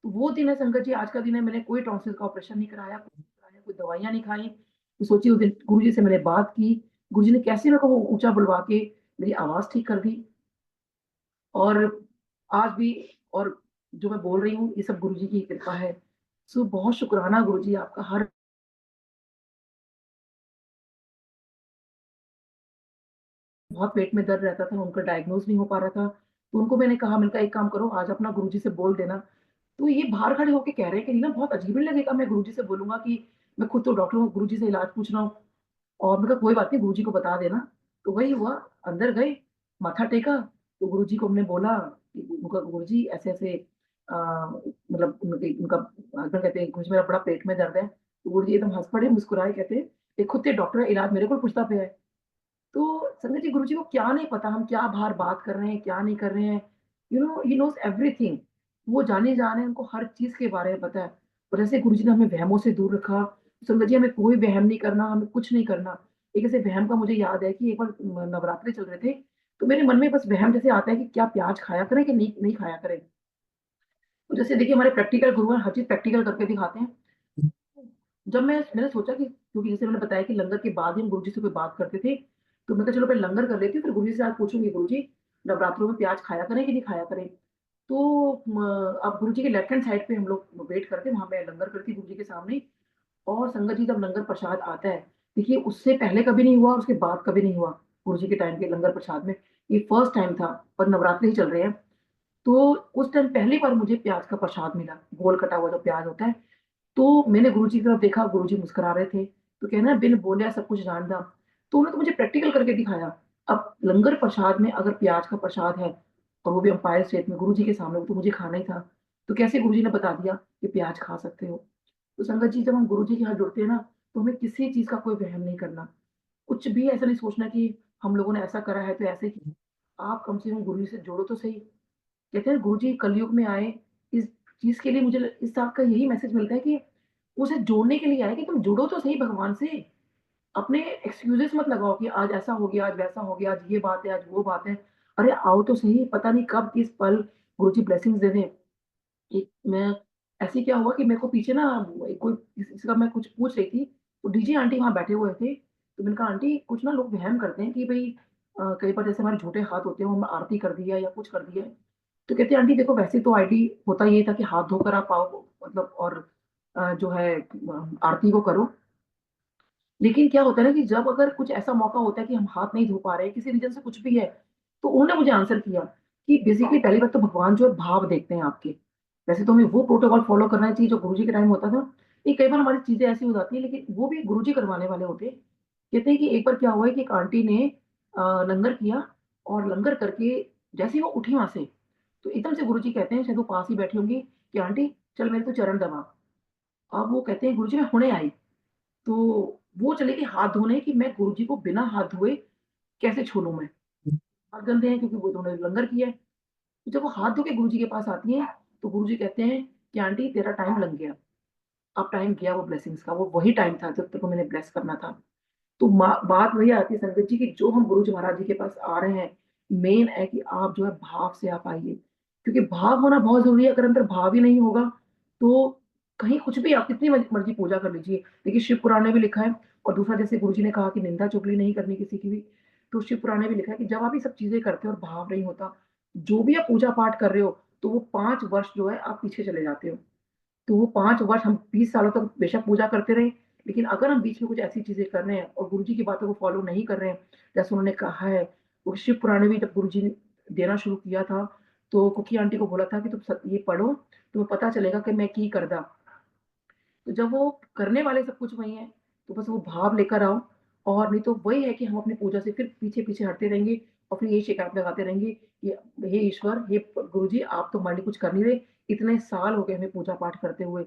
तो वो दिन है संगत जी, आज का दिन है, मैंने कोई टॉन्सिल का ऑपरेशन नहीं कराया, कुछ नहीं कराया, कोई दवाइयाँ नहीं खाई। तो सोचिए उस दिन गुरुजी से मैंने बात की, गुरुजी ने कैसे मेरे को वो ऊँचा बुलवा के मेरी आवाज़ ठीक कर दी। और आज भी, और जो मैं बोल रही हूँ, ये सब गुरुजी की कृपा है। सो बहुत शुकराना गुरुजी आपका। हर बहुत पेट में दर्द रहता था, उनका डायग्नोज़ नहीं हो पा रहा था। तो उनको मैंने कहा एक काम करो आज अपना गुरुजी से बोल देना। तो ये बाहर खड़े होके कह रहे हैं कि रीना बहुत अजीब नहीं लगेगा मैं गुरुजी से बोलूँगा कि मैं खुद तो डॉक्टर हूँ, गुरुजी से इलाज पूछ रहा हूँ। और मैंने कहा कोई बात नहीं, गुरुजी को बता देना। तो वही हुआ, अंदर गए, माथा टेका, तो गुरुजी को हमने बोला कि उनका गुरुजी ऐसे-ऐसे मतलब उनका हस्बैंड कहते हैं गुरुजी मेरा बड़ा पेट में दर्द है। तो गुरुजी एकदम हँस पड़े, मुस्कुराए, कहते हैं, "ये खुद ते डॉक्टर है, इलाज मेरे को पूछता पिया है।" तो संगत जी गुरुजी को क्या नहीं पता हम क्या बाहर बात कर रहे हैं, क्या नहीं कर रहे हैं। He knows everything. वो जाने-जान है, उनको हर चीज़ के बारे में पता है। और जैसे गुरुजी ने हमें वहमों से दूर रखा, संगत जी हमें कोई वहम नहीं करना, हमें कुछ नहीं करना। एक ऐसे वहम का मुझे याद है कि एक बार नवरात्रे चल रहे थे, तो मेरे मन में बस वहम जैसे आता है कि क्या प्याज खाया करें कि नहीं नहीं खाया करें। तो जैसे देखिए हमारे प्रैक्टिकल गुरु हैं, हर चीज़ प्रैक्टिकल करके दिखाते हैं। जब मैंने सोचा कि क्योंकि जैसे मैंने बताया कि लंगर के बाद ही हम गुरुजी से कोई बात करते थे, तो मैंने कहा चलो पहले लंगर कर लेती हूँ, फिर गुरुजी से आज पूछूँगी गुरुजी नवरात्रों में प्याज खाया करें कि नहीं खाया करें? तो अब गुरुजी के लेफ्ट हैंड साइड पे हम लोग वेट करते हैं, वहाँ मैं लंगर करती गुरुजी के सामने। और संगत जी जब लंगर प्रसाद आता है, देखिए उससे पहले कभी नहीं हुआ और उसके बाद कभी नहीं हुआ, गुरुजी के टाइम के लंगर प्रसाद में। ये फर्स्ट टाइम था और नवरात्रे ही चल रहे हैं। तो उस टाइम पहली बार मुझे प्याज का प्रसाद मिला, गोल कटा हुआ जो प्याज होता है। तो मैंने गुरुजी की तरफ देखा, गुरुजी मुस्कुरा रहे थे, तो कहना है बिन बोलिया सब कुछ जानदा। तो उन्होंने तो मुझे प्रैक्टिकल करके दिखाया। अब लंगर प्रसाद में अगर प्याज का प्रसाद है और वो भी एम्पायर स्टेट में गुरुजी के सामने, वो तो मुझे खाना ही था। तो कैसे गुरुजी ने बता दिया कि प्याज खा सकते हो। तो संगत जी जब हम गुरुजी के यहाँ जुड़ते हैं ना, तो हमें किसी चीज़ का कोई वहम नहीं करना। कुछ भी ऐसा नहीं सोचना कि हम लोगों ने ऐसा करा है तो ऐसे ही। आप कम से कम गुरुजी से जुड़ो तो सही। कहते हैं गुरुजी कलयुग में आए, इस चीज़ के लिए मुझे इस बात का यही मैसेज मिलता है कि उसे जोड़ने के लिए आए कि तुम जुड़ो तो सही भगवान से। अपने एक्सक्यूज़ेज़ मत लगाओ कि आज ऐसा हो गया, आज वैसा हो गया, आज ये बात है, आज वो बात है। अरे आओ तो सही, पता नहीं कब किस पल गुरुजी ब्लेसिंग्स दे दें। एक मैं ऐसे ही क्या हुआ कि मेरे को पीछे ना कोई किसी का मैं कुछ पूछ रही थी, तो डीजे आंटी वहाँ बैठे हुए थे। तो मैंने कहा आंटी कुछ ना लोग वहम करते हैं कि भई कई बार जैसे हमारे झूठे हाथ होते हैं, वो हमने आरती कर दी है या कुछ कर दिया है। तो कहती है आंटी देखो वैसे तो आईडी होता ये था कि हाथ धोकर आप आओ मतलब और जो है आरती को करो। लेकिन क्या होता है ना कि जब अगर कुछ ऐसा मौका होता है कि हम हाथ नहीं धो पा रहे हैं, किसी रीज़न से कुछ भी है, तो उन्होंने मुझे आंसर किया कि बेसिकली पहली बात तो भगवान जो है भाव देखते हैं आपके। वैसे तो हमें वो प्रोटोकॉल फ़ॉलो करना चाहिए जो गुरुजी के टाइम होता था। ये कई बार हमारी चीज़ें ऐसी हो जाती हैं लेकिन वो भी गुरुजी करवाने वाले होते हैं। कहते हैं कि एक बार क्या हुआ है कि एक आंटी ने लंगर किया और लंगर करके जैसे ही वो उठी वहाँ से, तो एकदम से गुरुजी कहते हैं शायद वो पास ही बैठी होंगी कि आंटी चल मेरे तो चरण दबा। अब वो कहते हैं गुरुजी मैं हुणे आई। तो वो चले गए हाथ धोने कि मैं गुरुजी को बिना हाथ धोए कैसे छू लूँ मैं? हाथ गंदे हैं क्योंकि वो उन्होंने लंगर किया है। तो जब वो हाथ धो के गुरुजी के पास आती हैं, तो गुरुजी कहते हैं कि आंटी तेरा टाइम लग गया। अब टाइम गया वो ब्लेसिंग्स का, वो वही टाइम था जब तेरे को मैंने ब्लेस करना था। तो बात वही आती है संगत जी कि जो हम गुरु जी महाराज जी के पास आ रहे हैं, मेन है कि आप जो है भाव से आप आइए। क्योंकि भाव होना बहुत ज़रूरी है, अगर अंदर भाव ही नहीं होगा, तो कहीं कुछ भी आप कितनी मर्ज़ी पूजा कर लीजिए। देखिए शिव पुराण में भी लिखा है और दूसरा जैसे गुरु जी ने कहा कि निंदा-चुगली नहीं करनी किसी की भी, तो शिव पुराण में भी लिखा है कि जब आप ये सब चीज़ें करते हो और भाव नहीं होता, जो भी आप पूजा-पाठ कर रहे हो, तो वो 5 वर्ष जो है आप पीछे चले जाते हो। तो वो 5 वर्ष हम 20 सालों तक बेशक पूजा करते रहे, लेकिन अगर हम बीच में कुछ ऐसी चीज़ें कर रहे हैं और गुरुजी की बातों को फ़ॉलो नहीं कर रहे हैं, जैसे उन्होंने कहा है, वो शिव पुराण में भी जब गुरुजी ने देना शुरू किया था, तो कुकी आंटी को बोला था कि तुम ये पढ़ो, तुम्हें पता चलेगा कि मैं की करदा। तो जब वो करने वाले सब कुछ वही हैं, तो बस वो भाव लेकर आओ और नहीं तो वही है कि हम अपनी पूजा से फिर पीछे-पीछे हटते रहेंगे और फिर यही शिकायत लगाते रहेंगे कि हे ईश्वर, हे गुरुजी, आप तो हमारे लिए कुछ कर नहीं रहे, इतने साल हो गए हमें पूजा-पाठ करते हुए।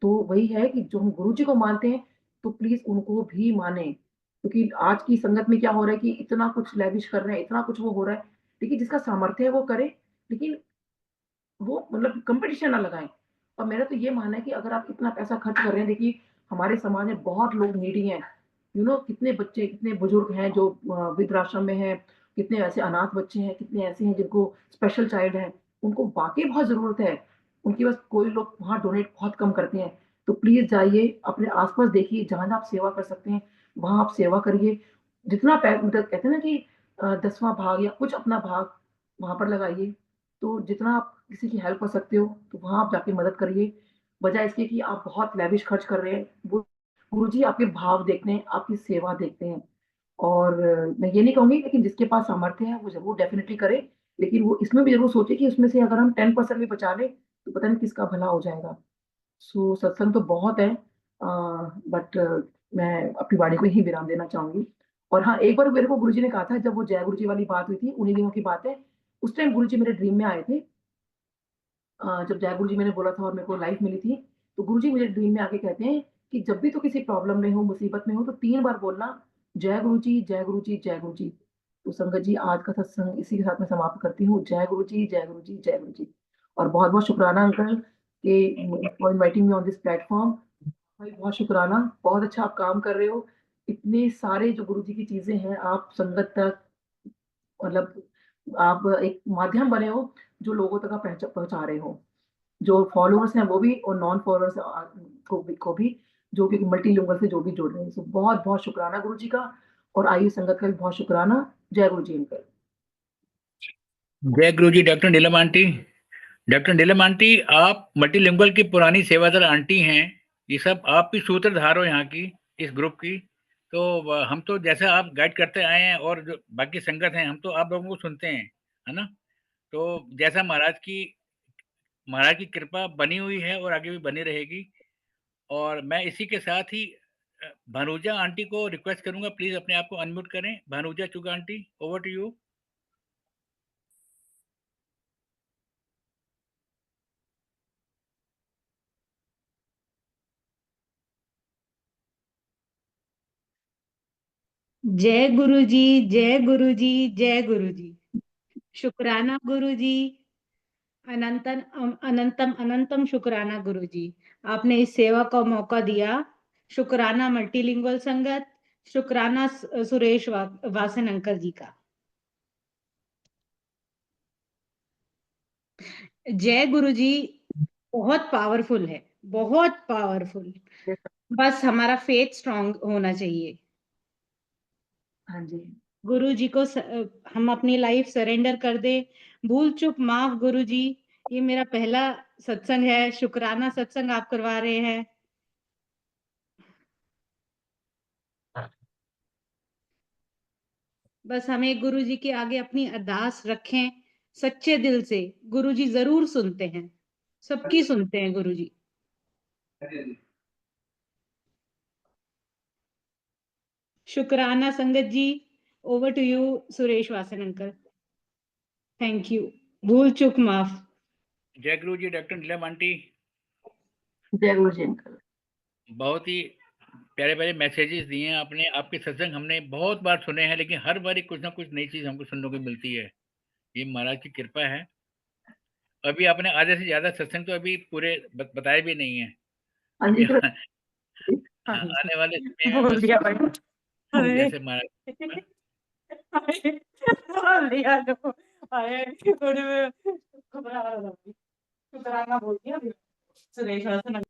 तो वही है कि जो हम गुरुजी को मानते हैं, तो प्लीज़ उनको भी मानें। क्योंकि आज की संगत में क्या हो रहा है कि इतना कुछ लेविश कर रहे हैं, इतना कुछ वो हो रहा है। देखिए जिसका सामर्थ्य है वो करे, लेकिन वो मतलब कॉम्पिटिशन ना लगाएँ। और मेरा तो ये मानना है कि अगर आप इतना पैसा खर्च कर रहे हैं, देखिए हमारे समाज में बहुत लोग नीडी हैं। कितने बच्चे, कितने बुजुर्ग हैं जो वृद्धाश्रम में हैं, कितने ऐसे अनाथ बच्चे हैं, कितने ऐसे हैं जिनको स्पेशल चाइल्ड है, उनको वाक़ई बहुत ज़रूरत है। उनकी बस कोई लोग वहाँ डोनेट बहुत कम करते हैं। तो प्लीज़ जाइए, अपने आस-पास देखिए, जहाँ-जहाँ आप सेवा कर सकते हैं, वहाँ आप सेवा करिए। जितना मतलब कहते हैं ना कि 10वाँ भाग या कुछ अपना भाग वहाँ पर लगाइए। तो जितना आप किसी की हेल्प कर सकते हो, तो वहाँ आप जाके मदद करिए, बजाए इसके कि आप बहुत लेविश खर्च कर रहे हैं। वो गुरुजी आपके भाव देखते हैं, आपकी सेवा देखते हैं। और मैं ये नहीं कहूँगी, लेकिन जिसके पास सामर्थ्य है, वो ज़रूर डेफ़िनिटली करे, लेकिन वो इसमें भी ज़रूर सोचे कि उसमें से अगर हम 10% भी बचा लें, तो पता नहीं किसका भला हो जाएगा। सो सत्संग तो बहुत है, बट मैं अपनी वाणी को यहीं विराम देना चाहूँगी। और हाँ, एक बार मेरे को गुरुजी ने कहा था, जब वो जय गुरुजी वाली बात हुई थी, उन्हीं दिनों की बात है, उस टाइम गुरुजी मेरे ड्रीम में आए थे। जब जय गुरुजी मैंने बोला था और मेरे को लाइफ मिली थी, तो गुरुजी मुझे ड्रीम में आके कहते हैं कि जब भी तू किसी प्रॉब्लम में हो, मुसीबत में हो, तो 3 बार बोलना, जय गुरुजी, जय गुरुजी, जय गुरुजी। तो संगत जी, आज का सत्संग इसी के साथ मैं समाप्त करती हूँ। जय गुरुजी, जय गुरुजी, जय गुरुजी। और बहुत-बहुत शुकराना अंकल कि for inviting me on this platform. भाई बहुत शुकराना, बहुत अच्छा आप काम कर रहे हो। इतने सारे जो गुरुजी की चीज़ें हैं, आप संगत तक मतलब आप एक माध्यम बने हो, जो लोगों तक आप पहुँचा रहे हो। जो फॉलोअर्स हैं वो भी और नॉन फॉलोअर्स को भी जो कि मल्टीलिंगुअल से जो भी जुड़ रहे हैं। सो बहुत-बहुत शुकराना गुरुजी का, और आयु संगत का भी बहुत शुकराना। जय गुरु जी अंकल। जय गुरु जी। डॉक्टर नीलम आंटी, डॉक्टर नीलम आंटी, आप मल्टीलिंगुअल की पुरानी सेवादार आंटी हैं। ये सब आप भी सूत्रधार हो यहाँ की, इस ग्रुप की। तो हम तो जैसा आप गाइड करते आए हैं और जो बाकी संगत हैं, हम तो आप लोगों को सुनते हैं, है ना? तो जैसा महाराज की कृपा बनी हुई है और आगे भी बनी रहेगी। और मैं इसी के साथ ही भानुजा आंटी को रिक्वेस्ट करूंगा, प्लीज अपने आप को अनम्यूट करें। Bhanuja चुगा aunty, over to you. जय गुरु जी, जय गुरु जी, जय गुरु जी। शुक्राना गुरु जी, अनंतम अनंतम शुक्राना गुरु जी। आपने इस सेवा का मौका दिया। शुक्राना मल्टीलिंगुअल संगत, शुक्राना सुरेश वासन अंकल जी का। जय गुरु जी बहुत पावरफुल है, बहुत पावरफुल। बस हमारा फेथ स्ट्रांग होना चाहिए। हाँ जी। गुरु जी को हम अपनी लाइफ सरेंडर कर दे। भूल चूक माफ गुरु जी। ये मेरा पहला सत्संग है, शुक्राना सत्संग आप करवा रहे हैं। बस हमें गुरु जी के आगे अपनी अरदास रखें सच्चे दिल से। गुरु जी जरूर सुनते हैं, सबकी सुनते हैं गुरु जी। शुक्राना संगत जी, over to you Suresh Vasan uncle. Thank you. भूल चूक माफ। जय गुरु जी। डॉक्टर नीलम आंटी, जय गुरु जी अंकल। बहुत ही प्यारे प्यारे मैसेजेस दिए हैं आपने। आपके सत्संग हमने बहुत बार सुने हैं, लेकिन हर बार कुछ ना कुछ नई चीज हमको सुनने को मिलती है। ये महाराज की कृपा है। अभी आपने आधे से ज्यादा सत्संग तो अभी पूरे बताए भी नहीं है। हाँ अभी जी तो आने वाले समय में बोल बस दिया भाई। अरे जैसे महाराज। बोल दिया तो। अरे शुक्राना बोल दिया सुरेश वासन